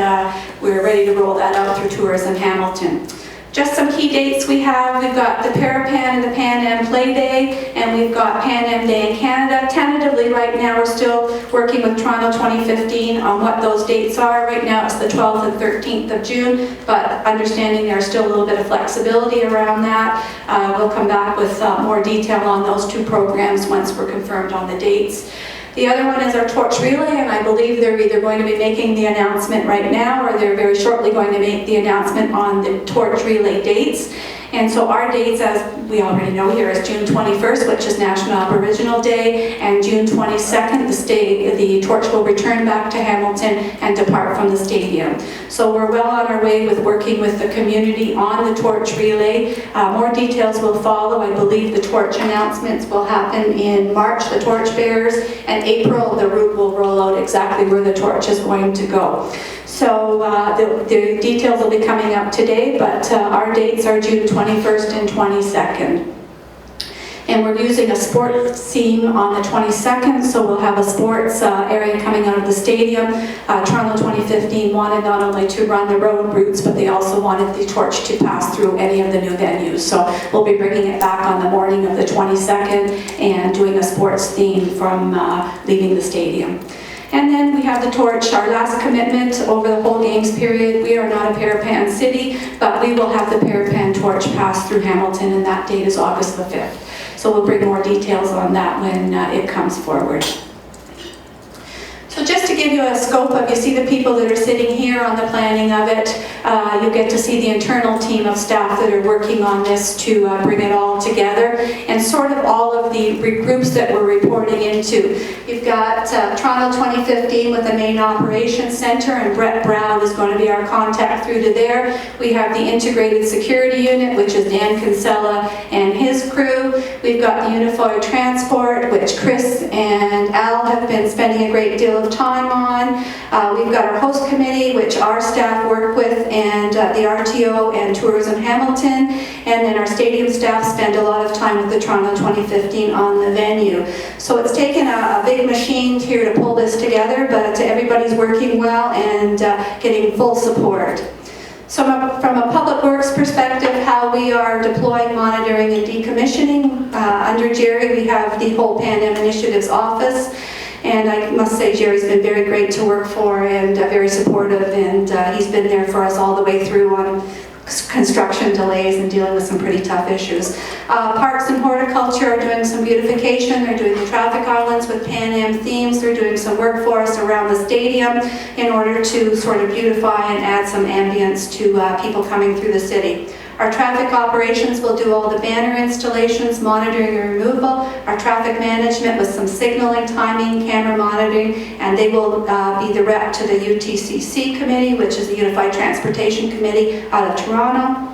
we're ready to roll that out through Tourism Hamilton. Just some key dates we have. We've got the Parapan and the Pan Am Play Day, and we've got Pan Am Day in Canada. Tentatively right now we're still working with Toronto 2015 on what those dates are. Right now it's the 12th and 13th of June, but understanding there's still a little bit of flexibility around that. We'll come back with more detail on those two programs once we're confirmed on the dates. The other one is our torch relay, and I believe they're either going to be making the announcement right now or they're very shortly going to make the announcement on the torch relay dates. And so our dates, as we already know here, is June 21st, which is National Aboriginal Day, and June 22nd, the torch will return back to Hamilton and depart from the stadium. So we're well on our way with working with the community on the torch relay. More details will follow. I believe the torch announcements will happen in March, the torch bearers, and April, the route will roll out exactly where the torch is going to go. So the details will be coming up today, but our dates are June 21st and 22nd. And we're using a sports theme on the 22nd, so we'll have a sports area coming out of the stadium. Toronto 2015 wanted not only to run the road routes, but they also wanted the torch to pass through any of the new venues. So we'll be bringing it back on the morning of the 22nd and doing a sports theme from leaving the stadium. And then we have the torch, our last commitment over the whole games period. We are not a Parapan city, but we will have the Parapan torch pass through Hamilton, and that date is August the 5th. So we'll bring more details on that when it comes forward. So just to give you a scope of, you see the people that are sitting here on the planning of it. You'll get to see the internal team of staff that are working on this to bring it all together, and sort of all of the groups that we're reporting into. You've got Toronto 2015 with the main operations center, and Brett Brown is going to be our contact through to there. We have the integrated security unit, which is Dan Kinsella and his crew. We've got the unified transport, which Chris and Al have been spending a great deal of time on. We've got our host committee, which our staff work with, and the RTO and Tourism Hamilton, and then our stadium staff spend a lot of time with the Toronto 2015 on the venue. So it's taken a big machine here to pull this together, but everybody's working well and getting full support. So from a public works perspective, how we are deploying, monitoring, and decommissioning, under Jerry we have the whole PanAm Initiatives office. And I must say, Jerry's been very great to work for and very supportive, and he's been there for us all the way through on construction delays and dealing with some pretty tough issues. Parks and Horticulture are doing some beautification. They're doing the traffic islands with PanAm themes. They're doing some work for us around the stadium in order to sort of beautify and add some ambience to people coming through the city. Our traffic operations will do all the banner installations, monitoring and removal, our traffic management with some signaling, timing, camera monitoring, and they will be the rep to the UTCC committee, which is the Unified Transportation Committee out of Toronto.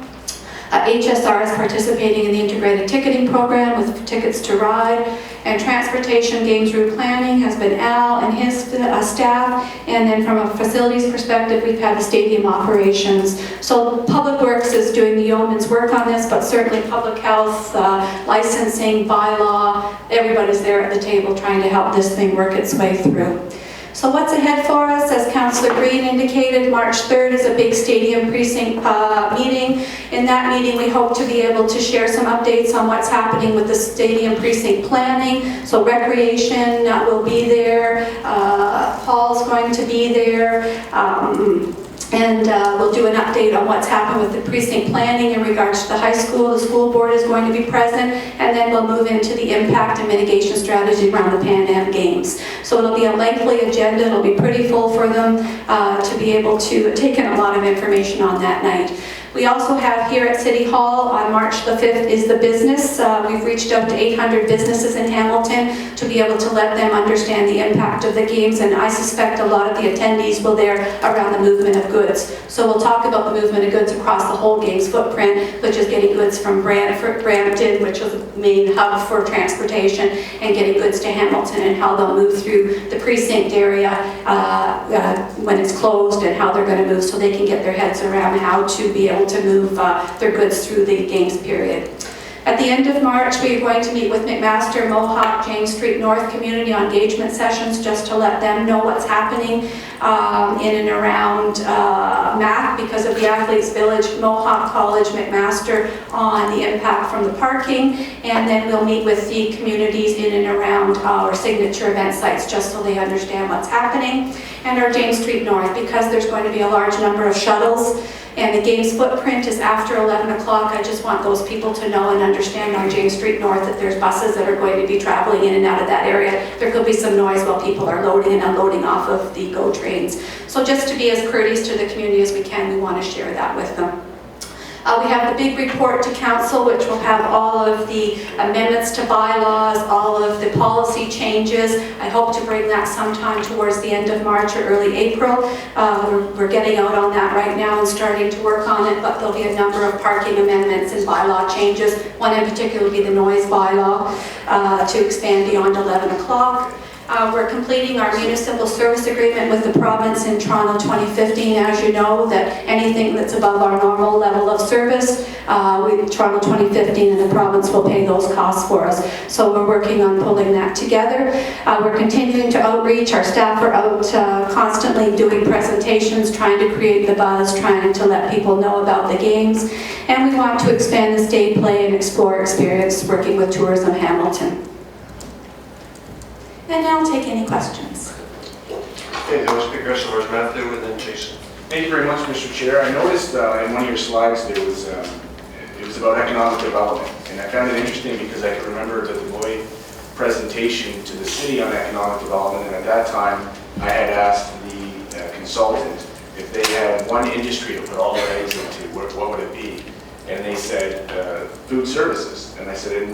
HSR is participating in the integrated ticketing program with Tickets to Ride, and transportation games route planning has been Al and his staff, and then from a facilities perspective we've had the stadium operations. So Public Works is doing the yeoman's work on this, but certainly public health, licensing, bylaw, everybody's there at the table trying to help this thing work its way through. So what's ahead for us? As Councillor Green indicated, March 3rd is a big stadium precinct meeting. In that meeting, we hope to be able to share some updates on what's happening with the stadium precinct planning. So recreation will be there. Paul's going to be there. And we'll do an update on what's happened with the precinct planning in regards to the high school. The school board is going to be present, and then we'll move into the impact and mitigation strategy around the PanAm Games. So it'll be a lengthy agenda. It'll be pretty full for them to be able to take in a lot of information on that night. We also have here at City Hall on March the 5th is the business. We've reached out to 800 businesses in Hamilton to be able to let them understand the impact of the games, and I suspect a lot of the attendees will there around the movement of goods. So we'll talk about the movement of goods across the whole games footprint, which is getting goods from Brampton, which is the main hub for transportation, and getting goods to Hamilton, and how they'll move through the precinct area when it's closed, and how they're going to move so they can get their heads around how to be able to move their goods through the games period. At the end of March, we are going to meet with McMaster, Mohawk, James Street North community engagement sessions just to let them know what's happening in and around MAC because of the Athletes Village, Mohawk College, McMaster on the impact from the parking, and then we'll meet with the communities in and around our signature event sites just so they understand what's happening. And our James Street North, because there's going to be a large number of shuttles and the game's footprint is after 11 o'clock. I just want those people to know and understand on James Street North that there's buses that are going to be traveling in and out of that area. There could be some noise while people are loading and unloading off of the GO trains. So just to be as courteous to the community as we can, we want to share that with them. We have the big report to council, which will have all of the amendments to bylaws, all of the policy changes. I hope to bring that sometime towards the end of March or early April. We're getting out on that right now and starting to work on it, but there'll be a number of parking amendments and bylaw changes. One in particular will be the noise bylaw to expand beyond 11 o'clock. We're completing our municipal service agreement with the province in Toronto 2015. As you know, that anything that's above our normal level of service, Toronto 2015 and the province will pay those costs for us. So we're working on pulling that together. We're continuing to outreach. Our staff are out constantly doing presentations, trying to create the buzz, trying to let people know about the games. And we want to expand the Stay, Play, and Explore experience, working with Tourism Hamilton. And now I'll take any questions. Okay, the speaker is Matthew and then Jason. Thank you very much, Mr. Chair. I noticed in one of your slides there was, it was about economic development. And I found it interesting because I can remember the Deloitte presentation to the city on economic development. And at that time, I had asked the consultant if they had one industry to put all their eggs into, what would it be? And they said food services. And I said, and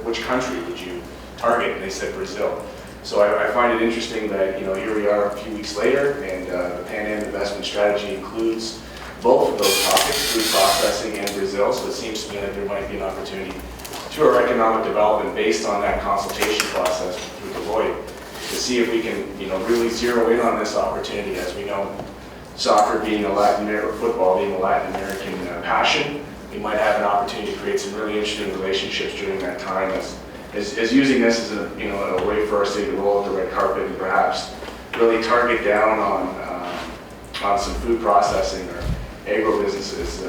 which country would you target? And they said Brazil. So I find it interesting that, here we are a few weeks later, and the PanAm investment strategy includes both of those topics, food processing and Brazil. So it seems to me that there might be an opportunity to our economic development based on that consultation process through Deloitte to see if we can, really zero in on this opportunity. As we know, soccer being a Latin American, football being a Latin American passion, we might have an opportunity to create some really interesting relationships during that time as using this as a way for our city to roll out the red carpet and perhaps really target down on some food processing or agro businesses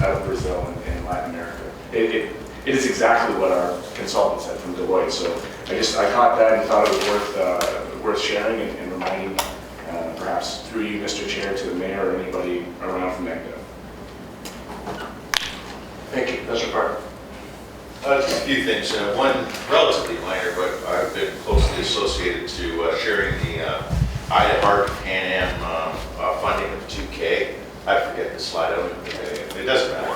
out of Brazil and Latin America. It is exactly what our consultant said from Deloitte. So I caught that and thought it was worth sharing and reminding, perhaps through you, Mr. Chair, to the mayor or anybody around from ECDA. Thank you. Mr. Park. Just a few things. One relatively minor, but I've been closely associated to sharing the IDAHART PanAm funding of $2K. I forget the slide. It doesn't matter.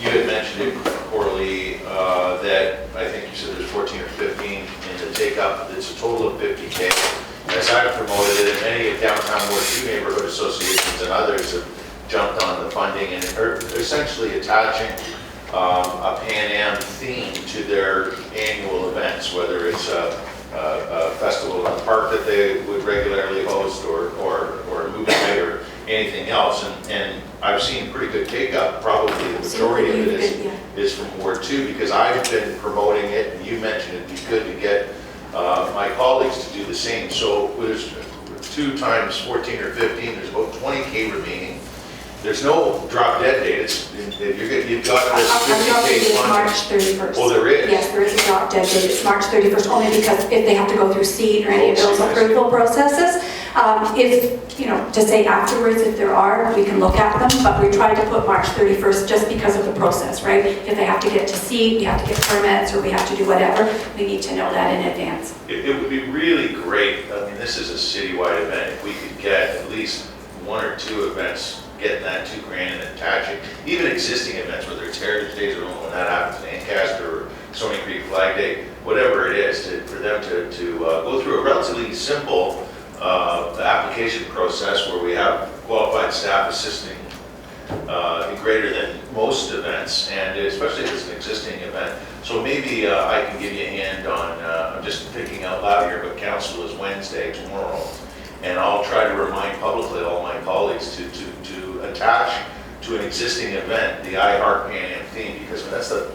You had mentioned it, Corley, that I think you said there's 14 or 15 in the take-up. It's a total of 50K. As I've promoted it, and many of downtown Ward 2 neighborhood associations and others have jumped on the funding and are essentially attaching a PanAm theme to their annual events, whether it's a festival in the park that they would regularly host or a movie night or anything else. And I've seen pretty good take-up. Probably the majority of it is from Ward 2 because I've been promoting it, and you mentioned it'd be good to get my colleagues to do the same. So there's 2 times 14 or 15, there's about 20K remaining. There's no drop dead date. You've got this 50K fund. March 31st. Oh, there is? Yes, there is a drop dead date. It's March 31st, only because if they have to go through seed or any of those approval processes. To say afterwards, if there are, we can look at them, but we tried to put March 31st just because of the process, right? If they have to get to seed, we have to get permits, or we have to do whatever, we need to know that in advance. It would be really great. I mean, this is a citywide event. If we could get at least 1 or 2 events getting that $2 grand and attaching, even existing events, whether it's Heritage Days or when that happens, Ancaster or Stony Creek Flag Day, whatever it is, for them to go through a relatively simple application process where we have qualified staff assisting greater than most events, and especially if it's an existing event. So maybe I can give you a hand on, I'm just thinking out loud here, but council is Wednesday, tomorrow. And I'll try to remind publicly all my colleagues to attach to an existing event the IDAHART PanAm theme, because that's the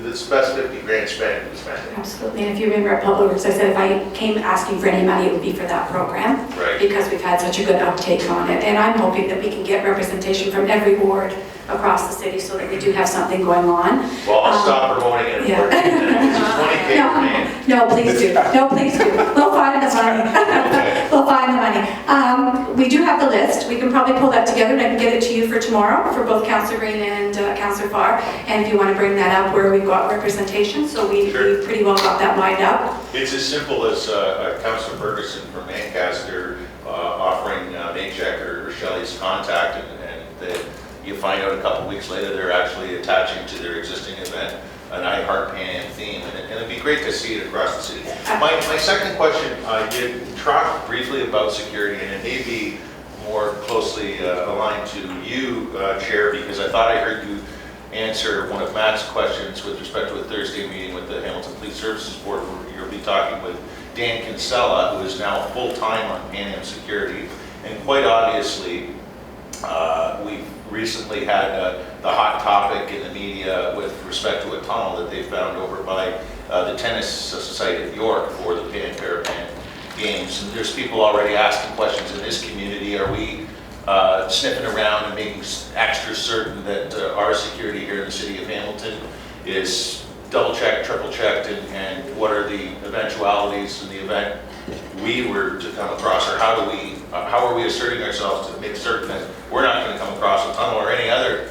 best 50 grand spent we spent. Absolutely, and if you remember at Public Works, I said if I came asking for any money, it would be for that program, right? Because we've had such a good uptake on it, and I'm hoping that we can get representation from every ward across the city so that we do have something going on. Well, I'll stop promoting it. Yeah. No, please do. No, please do. We'll find the money. We'll find the money. We do have the list. We can probably pull that together and I can get it to you for tomorrow for both Councillor Green and Councillor Farr. And if you want to bring that up where we've got representation, so we pretty well got that lined up. It's as simple as Councillor Ferguson from Ancaster offering Maycheck or Shelley's contact, and you find out a couple weeks later they're actually attaching to their existing event an I Heart Pan Am theme, and it'd be great to see it across the city. My second question, I did talk briefly about security, and it may be more closely aligned to you, Chair, because I thought I heard you answer one of Matt's questions with respect to a Thursday meeting with the Hamilton Police Services Board, where you'll be talking with Dan Kinsella, who is now full-time on Pan Am security, and quite obviously, we've recently had the hot topic in the media with respect to a tunnel that they found over by the tennis site at York for the PanAmCmte games. And there's people already asking questions in this community. Are we sniffing around and making extra certain that our security here in the city of Hamilton is double-checked, triple-checked, and what are the eventualities in the event we were to come across, or how are we asserting ourselves to make certain that we're not going to come across a tunnel or any other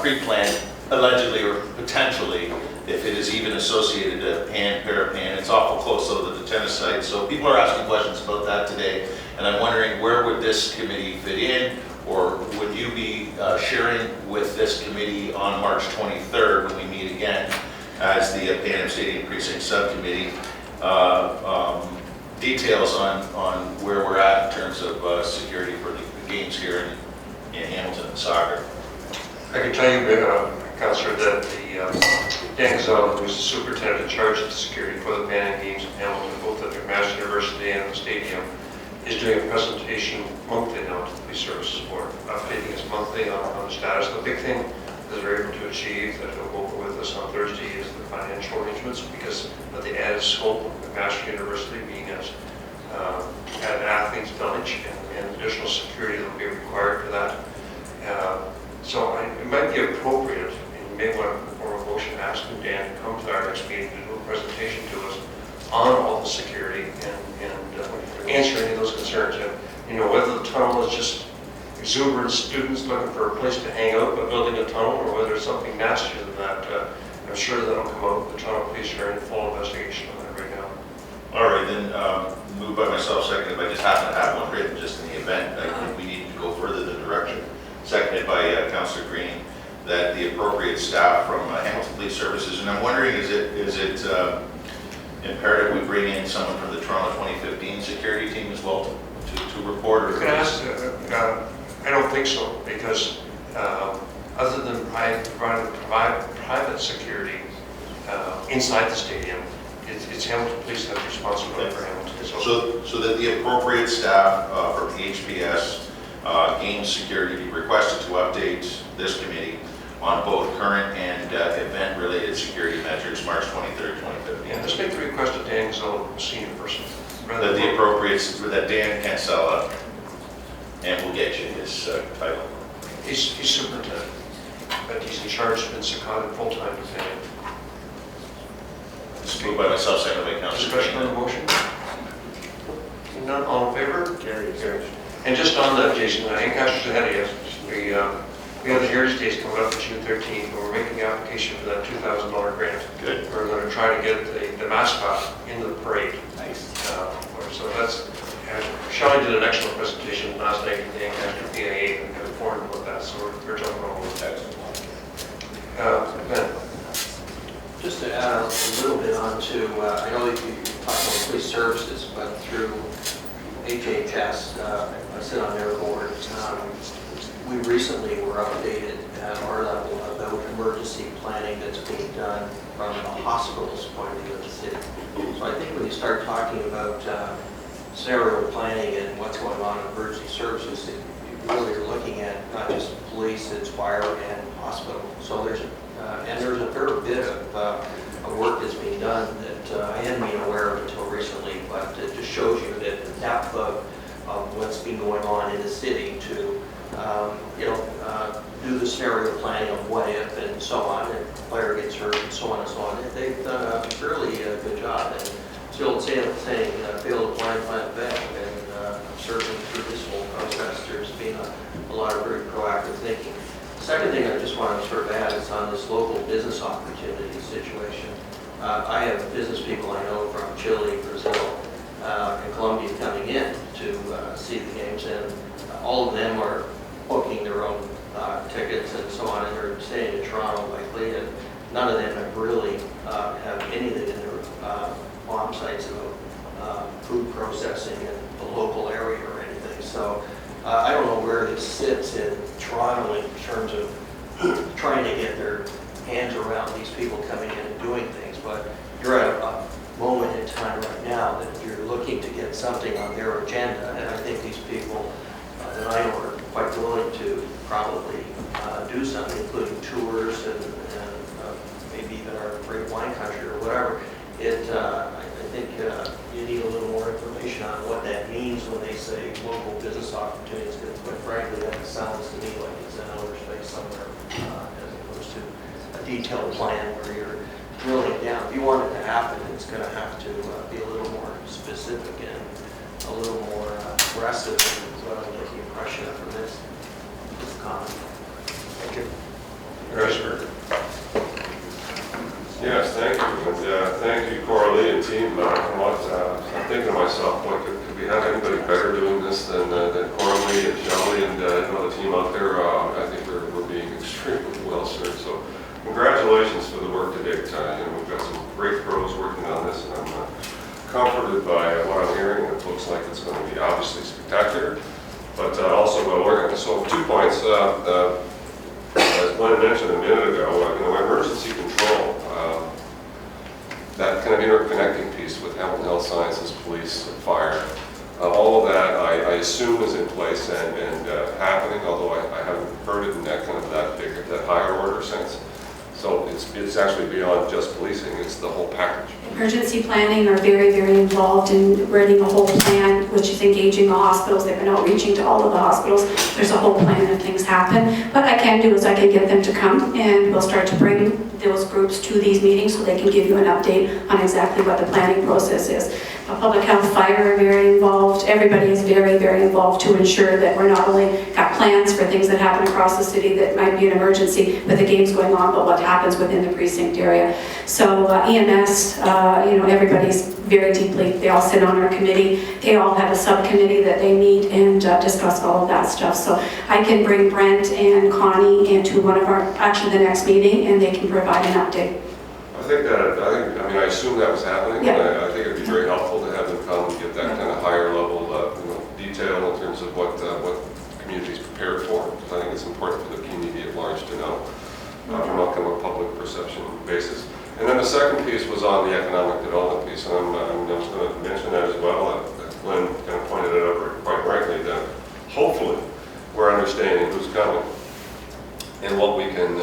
pre-planned, allegedly or potentially, if it is even associated to Pan, Parapan. It's awful close though to the tennis site. So people are asking questions about that today, and I'm wondering where would this committee fit in, or would you be sharing with this committee on March 23rd when we meet again as the Pan Am Stadium Precinct Subcommittee, details on where we're at in terms of security for the games here in Hamilton and soccer? I can tell you, Councillor, that Dan Kinsella, who is the superintendent in charge of the security for the Pan Am Games in Hamilton, both at McMaster University and the stadium, is doing a presentation monthly now to the Police Services Board, updating us monthly on the status. The big thing that we're able to achieve, that he'll go over with us on Thursday, is the financial arrangements, because of the added scope of McMaster University being as an athlete's village and additional security that will be required for that. So it might be appropriate, and you may want to form a motion asking Dan to come to our next meeting to do a presentation to us on all the security and answer any of those concerns. And, whether the tunnel is just exuberant students looking for a place to hang out by building a tunnel, or whether it's something nastier than that, I'm sure that'll come out. The Toronto Police are in full investigation on that right now. All right, then moved by myself, seconded by, just happen to have one written just in the event. I think we need to go further the direction. Seconded by Councillor Green, that the appropriate staff from Hamilton Police Services, and I'm wondering, is it imperative we bring in someone from the Toronto 2015 security team as well to report? Or you can ask, I don't think so, because other than provide private security inside the stadium, it's Hamilton Police that have responsibility for Hamilton. So that the appropriate staff from HPS game security be requested to update this committee on both current and event-related security measures, March 23rd, 2015. Yeah, just make the request to Dan Kinsella, senior person. That the appropriate, that Dan Kinsella, and we'll get you his title. He's superintendent, but he's in charge, been seconded full-time to Pan Am. It's moved by myself, seconded by Councillor Discussion on Green. the motion? Seeing none, all in favor? Carried. And just on that, Jason, I think Councillor's ahead of you. We have the Heritage Days coming up on June 13th, but we're making the application for that $2,000 grant. Good. We're going to try to get the mascot into the parade. Nice. So that's, Shelley did an excellent presentation last night at the Ancaster PIA and informed about that, so we're jumping all over that. Ben? Just to add a little bit on to, I know that you talked about police services, but through HHS, I sit on their board. We recently were updated at our level about emergency planning that's being done from the hospital's point of view of the city. So I think when you start talking about scenario planning and what's going on in emergency services, you really are looking at not just police, it's fire and hospital. So there's a fair bit of work that's being done that I hadn't been aware of until recently, but it just shows you that the depth of what's been going on in the city to do the scenario planning of what if and so on, and player gets hurt and so on and so on. They've done a fairly good job, and still saying fail to plan, fail. And certainly through this whole process, there's been a lot of very proactive thinking. The second thing I just want to sort of add is on this local business opportunity situation. I have business people I know from Chile, Brazil, and Colombia coming in to see the games, and all of them are booking their own tickets and so on, and they're staying in Toronto likely, and none of them have really have anything in their bomb sites about food processing in the local area or anything. So I don't know where it sits in Toronto in terms of trying to get their hands around these people coming in and doing things, but you're at a moment in time right now that you're looking to get something on their agenda, and I think these people that I know are quite willing to probably do something, including tours and maybe even our great wine country or whatever. I think you need a little more information on what that means when they say local business opportunities, because quite frankly, that sounds to me like it's in outer space somewhere, as opposed to a detailed plan where you're drilling down. If you want it to happen, it's going to have to be a little more specific and a little more aggressive than what I'm getting the impression of from this comment. Thank you. Yes, thank you. And thank you, Coralie and team. I'm thinking to myself, boy, could we have anybody better doing this than Coralie and Shelley and the team out there? I think we're being extremely well served. So congratulations for the work to date. We've got some great pros working on this, and I'm comforted by what I'm hearing. It looks like it's going to be obviously spectacular, but also well organized. So 2 points. As Glenn mentioned a minute ago, emergency control, that kind of interconnecting piece with health sciences, police, fire, all of that I assume is in place and happening, although I haven't heard it in that kind of that higher order sense. So it's actually beyond just policing, it's the whole package. Emergency planning are very, very involved in writing a whole plan, which is engaging the hospitals. They've been outreaching to all of the hospitals. There's a whole plan and things happen. What I can do is I can get them to come, and we'll start to bring those groups to these meetings so they can give you an update on exactly what the planning process is. Public health, fire are very involved. Everybody is very, very involved to ensure that we're not only got plans for things that happen across the city that might be an emergency with the games going on, but what happens within the precinct area. So EMS, everybody's very deeply, they all sit on our committee. They all have a subcommittee that they meet and discuss all of that stuff. So I can bring Brent and Connie into the next meeting, and they can provide an update. I assume that was happening. Yeah. I think it'd be very helpful to have them come and get that kind of higher level detail in terms of what the community is prepared for. Because I think it's important for the community at large to know from a kind of a public perception basis. And then the second piece was on the economic development piece, and I'm just going to mention that as well. Glenn kind of pointed it out quite rightly that hopefully we're understanding who's coming and what we can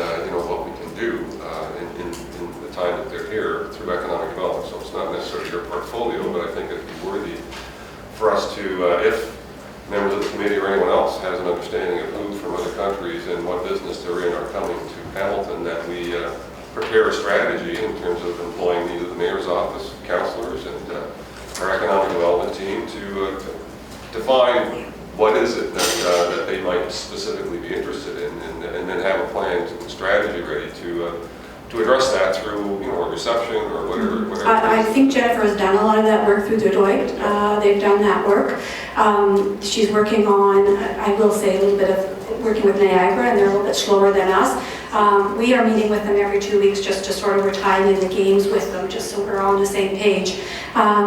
do in the time that they're here through economic development. So it's not necessarily your portfolio, but I think it'd be worthy for us to, if members of the committee or anyone else has an understanding of who from other countries and what business they're in are coming to Hamilton, that we prepare a strategy in terms of employing either the mayor's office, councillors, and our economic development team to define what is it that they might specifically be interested in, and then have a plan and strategy ready to address that through a reception or whatever. I think Jennifer has done a lot of that work through Deloitte. They've done that work. She's working on, I will say, a little bit of working with Niagara, and they're a little bit slower than us. We are meeting with them every 2 weeks just to sort of, we're tying in the games with them just so we're all on the same page.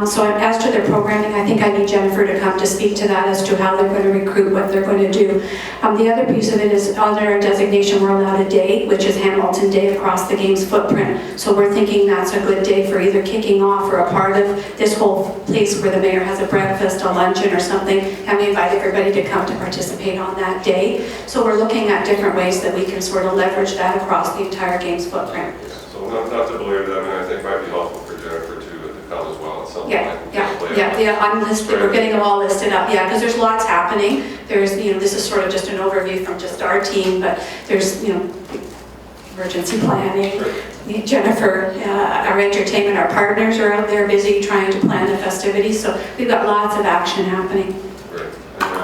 So as to their programming, I think I need Jennifer to come to speak to that as to how they're going to recruit, what they're going to do. The other piece of it is under our designation, we're allowed a day, which is Hamilton Day across the games footprint. So we're thinking that's a good day for either kicking off or a part of this whole place where the mayor has a breakfast, a luncheon or something, and we invite everybody to come to participate on that day. So we're looking at different ways that we can sort of leverage that across the entire games footprint. So not to believe that, I think it might be helpful for Jennifer to come as well at some point. Yeah. I'm listed. We're getting them all listed up. Yeah, because there's lots happening. There's, this is sort of just an overview from just our team, but there's, emergency planning. Sure. Jennifer, our entertainment, our partners are out there busy trying to plan the festivities. So we've got lots of action happening. Great. And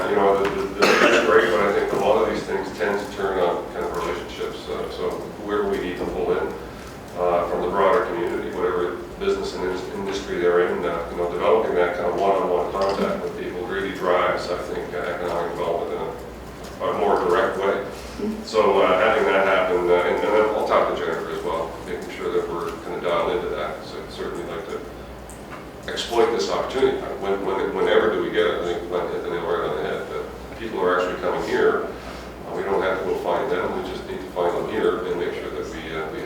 that's great, but I think a lot of these things tend to turn on kind of relationships. So where we need to pull in from the broader community, whatever business and industry they're in, developing that kind of one-on-one contact with people. really drives, I think, economic development in a more direct way. So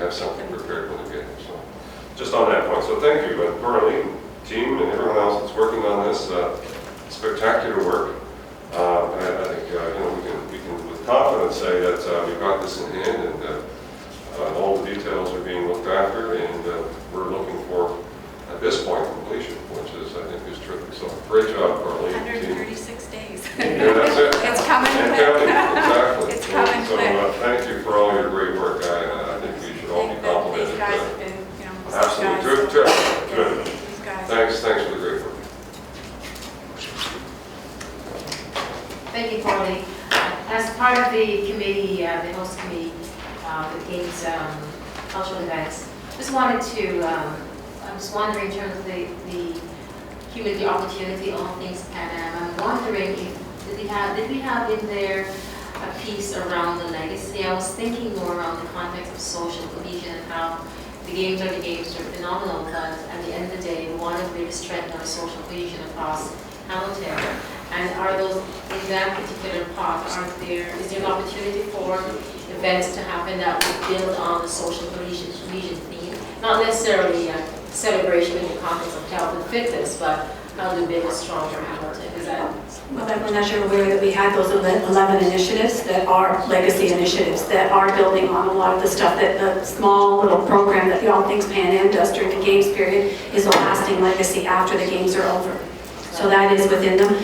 have something prepared when they get here. So just on that point, so thank you, and Coralie, team, and everyone else that's working on this spectacular work. And I think we can with confidence say that we've got this in hand, and all the details are being looked after, and we're looking for, at this point, completion, which is, I think, is terrific. So great job, Coralie. 136 days. Yeah, that's it. It's coming And quick. counting, exactly. It's coming So quick. thank you for all your great work. I think we should all be complimented. These guys have been, Absolutely, good. These guys. Thanks for the great work. Thank you, Coralie. As part of the committee, the host committee, the Games cultural events, just wanted to, I was wondering in terms of the community opportunity, all things Pan Am, I'm wondering if, did we have in there a piece around the legacy? I was thinking more around the context of social cohesion and how the games are phenomenal, but at the end of the day, we want to really strengthen our social cohesion across Hamilton. And are those, in that particular part, is there an opportunity for events to happen that would build on the social cohesion theme? Not necessarily a celebration in the context of health and fitness, but how to build a stronger Hamilton? Is that? Well, I'm not sure aware that we had those 11 initiatives that are legacy initiatives that are building on a lot of the stuff that the small little program that the All Things Pan Am does during the games period is a lasting legacy after the games are over. So that is within them.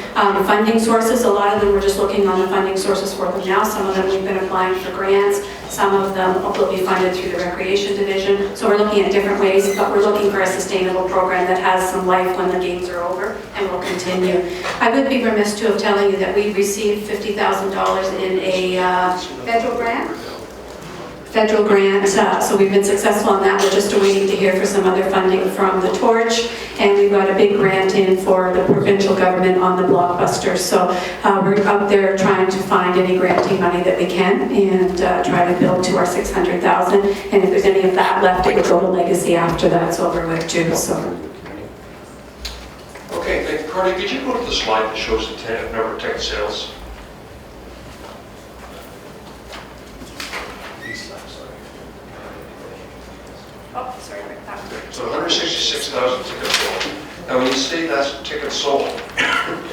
Funding sources, a lot of them, we're just looking on the funding sources for them now. Some of them we've been applying for grants. Some of them will be funded through the Recreation Division. So we're looking at different ways, but we're looking for a sustainable program that has some life when the games are over and will continue. I would be remiss to have telling you that we received $50,000 in a federal grant. So we've been successful on that. We're just waiting to hear for some other funding from the Torch, and we've got a big grant in for the provincial government on the Blockbuster. So we're up there trying to find any granting money that we can and try to build to our $600,000. And if there's any of that left, it would go to legacy after that's over with too. So. Okay, thank you. Coralie, could you go to the slide that shows the number of ticket sales? Oh, sorry about that. So 166,000 tickets sold. Now, when you say that's tickets sold,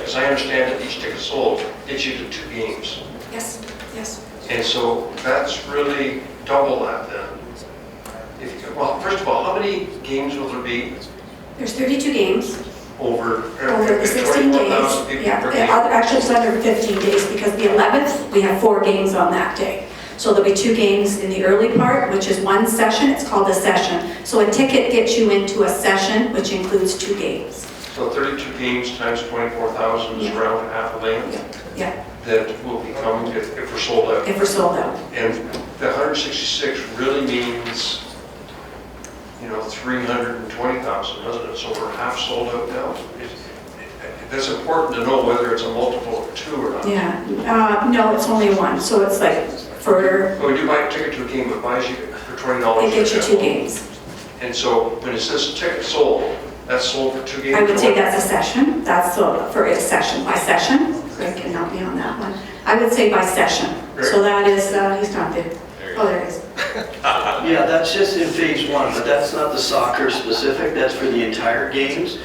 as I understand it, each ticket sold gets you to 2 games. Yes, yes. And so that's really double that then. Well, first of all, how many games will there be There's 32 games. over Over the 16 days, 24,000 people yeah, per game? actually it's under 15 days because the 11th, we have 4 games on that day. So there'll be 2 games in the early part, which is 1 session, it's called a session. So a ticket gets you into a session, which includes 2 games. So 32 games times 24,000 is Yeah. around half a lane Yeah, that will become, if we're sold out. if we're sold out. And the 166 really means, 320,000, doesn't it? So we're half sold out now. That's important to know whether it's a multiple of 2 or not. Yeah, no, it's only 1, so it's like for, When you buy a ticket to a game, it buys you for $20. it gets you 2 games. And so when it says ticket sold, that's sold for 2 games? I would say that's a session, that's for a session, by session. Greg can help me on that one. I would say by session. So that is, he's not there. Oh, there he is. Yeah, that's just in phase 1, but that's not the soccer specific, that's for the entire games.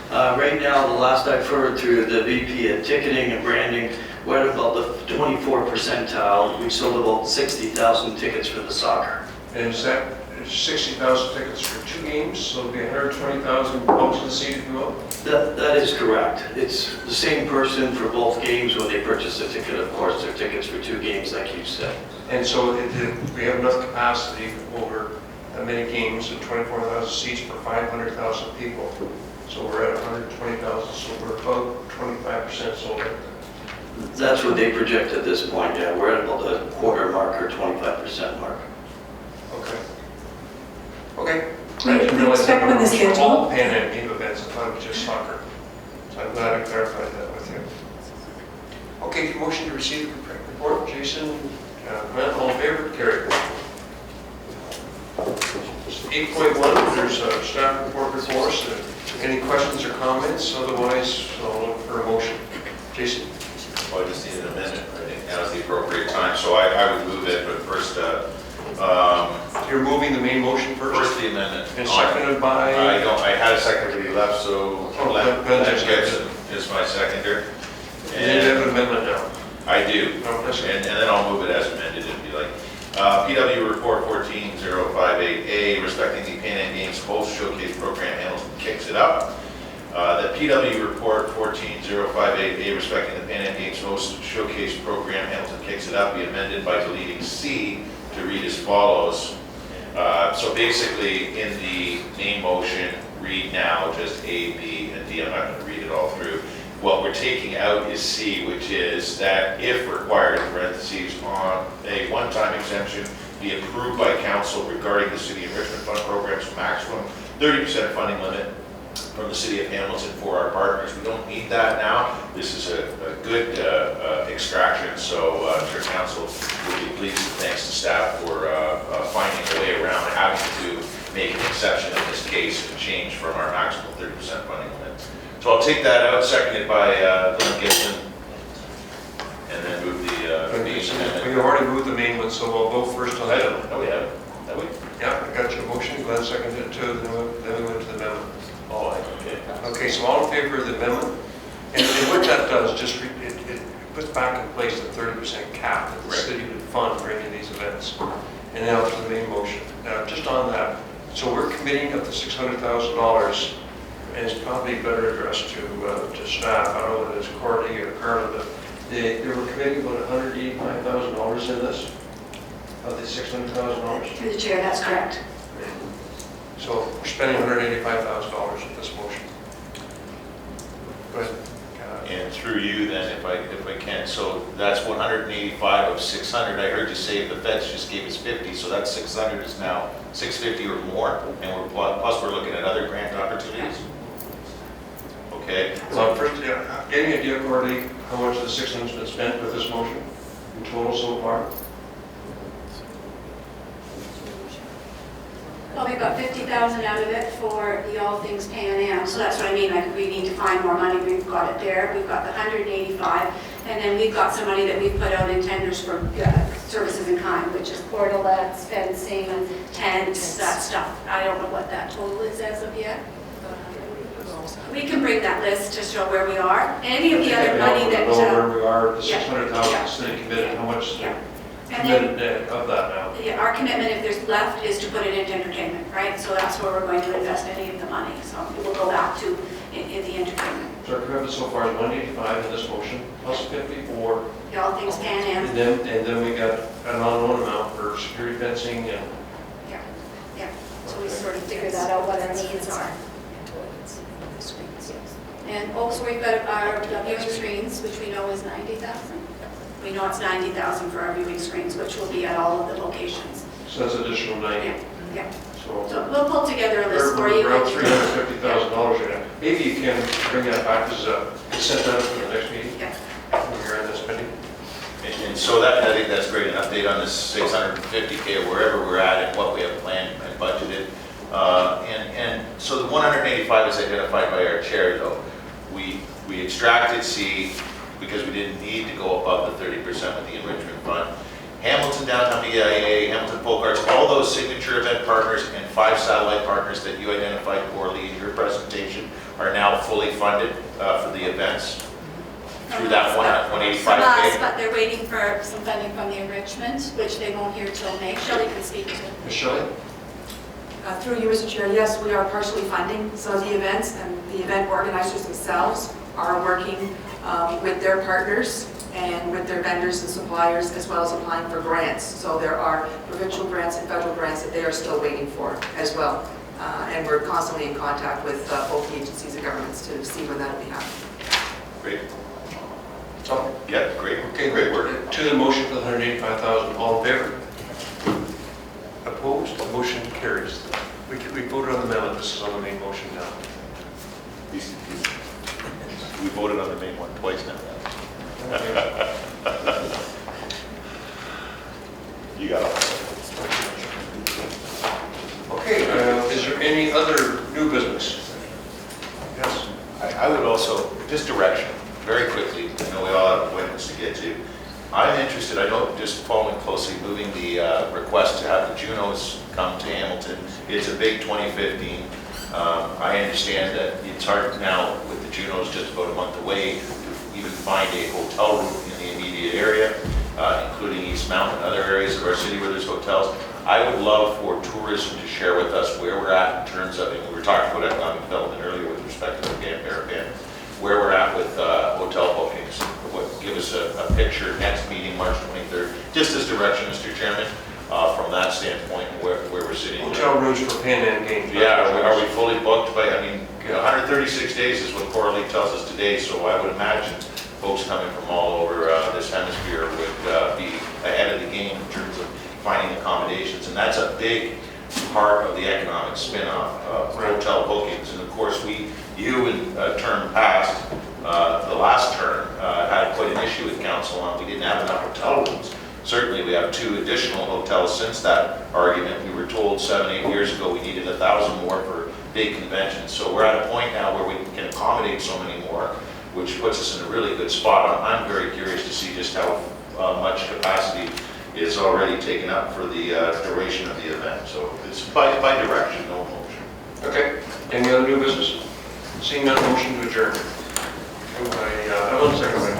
Right now, the last I've heard through the VP of ticketing and branding, we're at about the 24 percentile. We sold about 60,000 tickets for the soccer. And is that 60,000 tickets for 2 games? So it'll be 120,000 bumps to the seat if you will? That is correct. It's the same person for both games when they purchase a ticket. Of course, they're tickets for 2 games, like you said. And so we have enough capacity over that many games and 24,000 seats for 500,000 people. So we're at 120,000, so we're about 25% sold out. That's what they project at this point, yeah. We're at about the quarter mark or 25% mark. Okay. Okay. We I didn't realize expect that when the was schedule- all Pan Am game events. I thought it was just soccer. So I'm glad I clarified that with you. Okay, motion to receive the report. Jason, Glenn, all in favor? Carried. 8.1, there's a staff report before us. Any questions or comments? Otherwise, I'll look for a motion. Jason? Well, I just need an amendment. I think now's the appropriate time, so I would move it, but first, You're moving the main motion first? First the amendment. And seconded by? I had a seconder who left, so Oh, Glenn Glenn Gibson is my seconder. And then you have an amendment now. I do. No, that's And then I'll move it as amended if you like. PW Report 14058A, respecting the Pan Am Games Host Showcase Program, Hamilton kicks it up. That PW Report 14058A, respecting the Pan Am Games Host Showcase Program, Hamilton kicks it up, be amended by deleting C to read as follows. So basically, in the main motion, read now just A, B, and D. I'm not going to read it all through. What we're taking out is C, which is that if required, in parentheses, on a one-time exemption, be approved by council regarding the City Enrichment Fund program's maximum 30% funding limit from the City of Hamilton for our partners. We don't need that now. This is a good extraction, so I'm sure council will be pleased, and thanks to staff for finding a way around having to make an exception in this case and change from our maximum 30% funding limit. So I'll take that out, seconded by Glenn Gibson, and then move the amendment. We already moved the main one, so we'll go first on that. No, we haven't. Have we? Yeah, I got your motion, Glenn seconded it to, then we went to the amendment. Oh, okay. Okay, so all in favor of the amendment? And what that does, just it puts back in place the 30% cap that the Right. city would fund for any of these events. And now to the main motion. Now, just on that, so we're committing up to $600,000, and it's probably better addressed to staff. I don't know whether it's Courtney or Carla, but they were committing about $185,000 in this, of the $600,000. Through the chair, that's correct. So we're spending $185,000 with this motion. Go ahead. And through you then, if I can, so that's 185 of 600. I heard you say the feds just gave us 50, so that 600 is now 650 or more, and plus we're looking at other grant opportunities. Okay. Well, first, yeah, any idea, Courtney, how much of the 600's been spent with this motion in total so far? Well, we've got 50,000 out of it for the All Things Pan Am, so that's what I mean, like, we need to find more money, we've got it there, we've got the 185, and then we've got some money that we've put out in tenders for services in kind, which is portalettes, fencing, tents, that stuff. I don't know what that total is as of yet. We can bring that list to show where we are. Any of the other money that... Know where we are, the yeah, 600,000 yeah, city committed, how much yeah. And then, committed of that now? yeah, our commitment, if there's left, is to put it into entertainment, right? So that's where we're going to invest any of the money. So we'll go back to in the entertainment. So our commitment so far is 185 in this motion, plus 54. The All Things Pan Am. And then we got an unknown amount for security fencing and... Yeah, yeah. So we sort of figure that out, what our needs are. And also we've got our viewing screens, which we know is 90,000. We know it's 90,000 for our viewing screens, which will be at all of the locations. So that's additional 90. Yeah, yeah. So So we'll pull together a list for you. around $350,000 right now. Maybe you can bring that back as a consent item for the next meeting Yeah. when you're in this meeting. And so that, I think that's great, an update on this 650K or wherever we're at and what we have planned and budgeted. And so the 185 is identified by our chair though. We extracted C because we didn't need to go above the 30% with the enrichment fund. Hamilton Downtown EIA, Hamilton Folk Arts, all those signature event partners and 5 satellite partners that you identified, Corley, in your presentation are now fully funded for the events through that 185K. But they're waiting for some funding from the enrichment, which they won't hear till May. Shelley can speak to. Ms. Shelley? Through you, Mr. Chair, yes, we are partially funding some of the events, and the event organizers themselves are working with their partners and with their vendors and suppliers, as well as applying for grants. So there are provincial grants and federal grants that they are still waiting for as well. And we're constantly in contact with both the agencies and governments to see when that will be happening. Great. So, Yeah, great. okay, Great work. to the motion for the 185,000, all in favor? Opposed? The motion carries. We voted on the amendment. This is on the main motion now. We voted on the main one twice now. You got it. Okay, is there any other new business? Yes. I would also, just direction, very quickly, I know we all have appointments to get to. I'm interested, I know, just following closely, moving the request to have the Junos come to Hamilton. It's a big 2015. I understand that it's hard now with the Junos just about a month away to even find a hotel room in the immediate area, including East Mountain and other areas of our city where there's hotels. I would love for tourism to share with us where we're at in terms of, and we were talking about economic development earlier with respect to the Parapan, where we're at with hotel bookings. Give us a picture next meeting, March 23rd, just as direction, Mr. Chairman, from that standpoint, where we're sitting. Hotel rooms for Pan Am games. Yeah, are we fully booked by, 136 days is what Coralie tells us today, so I would imagine folks coming from all over this hemisphere would be ahead of the game in terms of finding accommodations, and that's a big part of the economic spin-off of hotel bookings. And of course, you in term past, the last term, had quite an issue with council on we didn't have enough hotel rooms. Certainly, we have 2 additional hotels since that argument. We were told 7-8 years ago we needed 1,000 more for big conventions. So we're at a point now where we can accommodate so many more, which puts us in a really good spot. I'm very curious to see just how much capacity is already taken up for the duration of the event. So it's by direction, no motion. Okay, any other new business? Seeing none, motion to adjourn. Moved by Evelyn, second by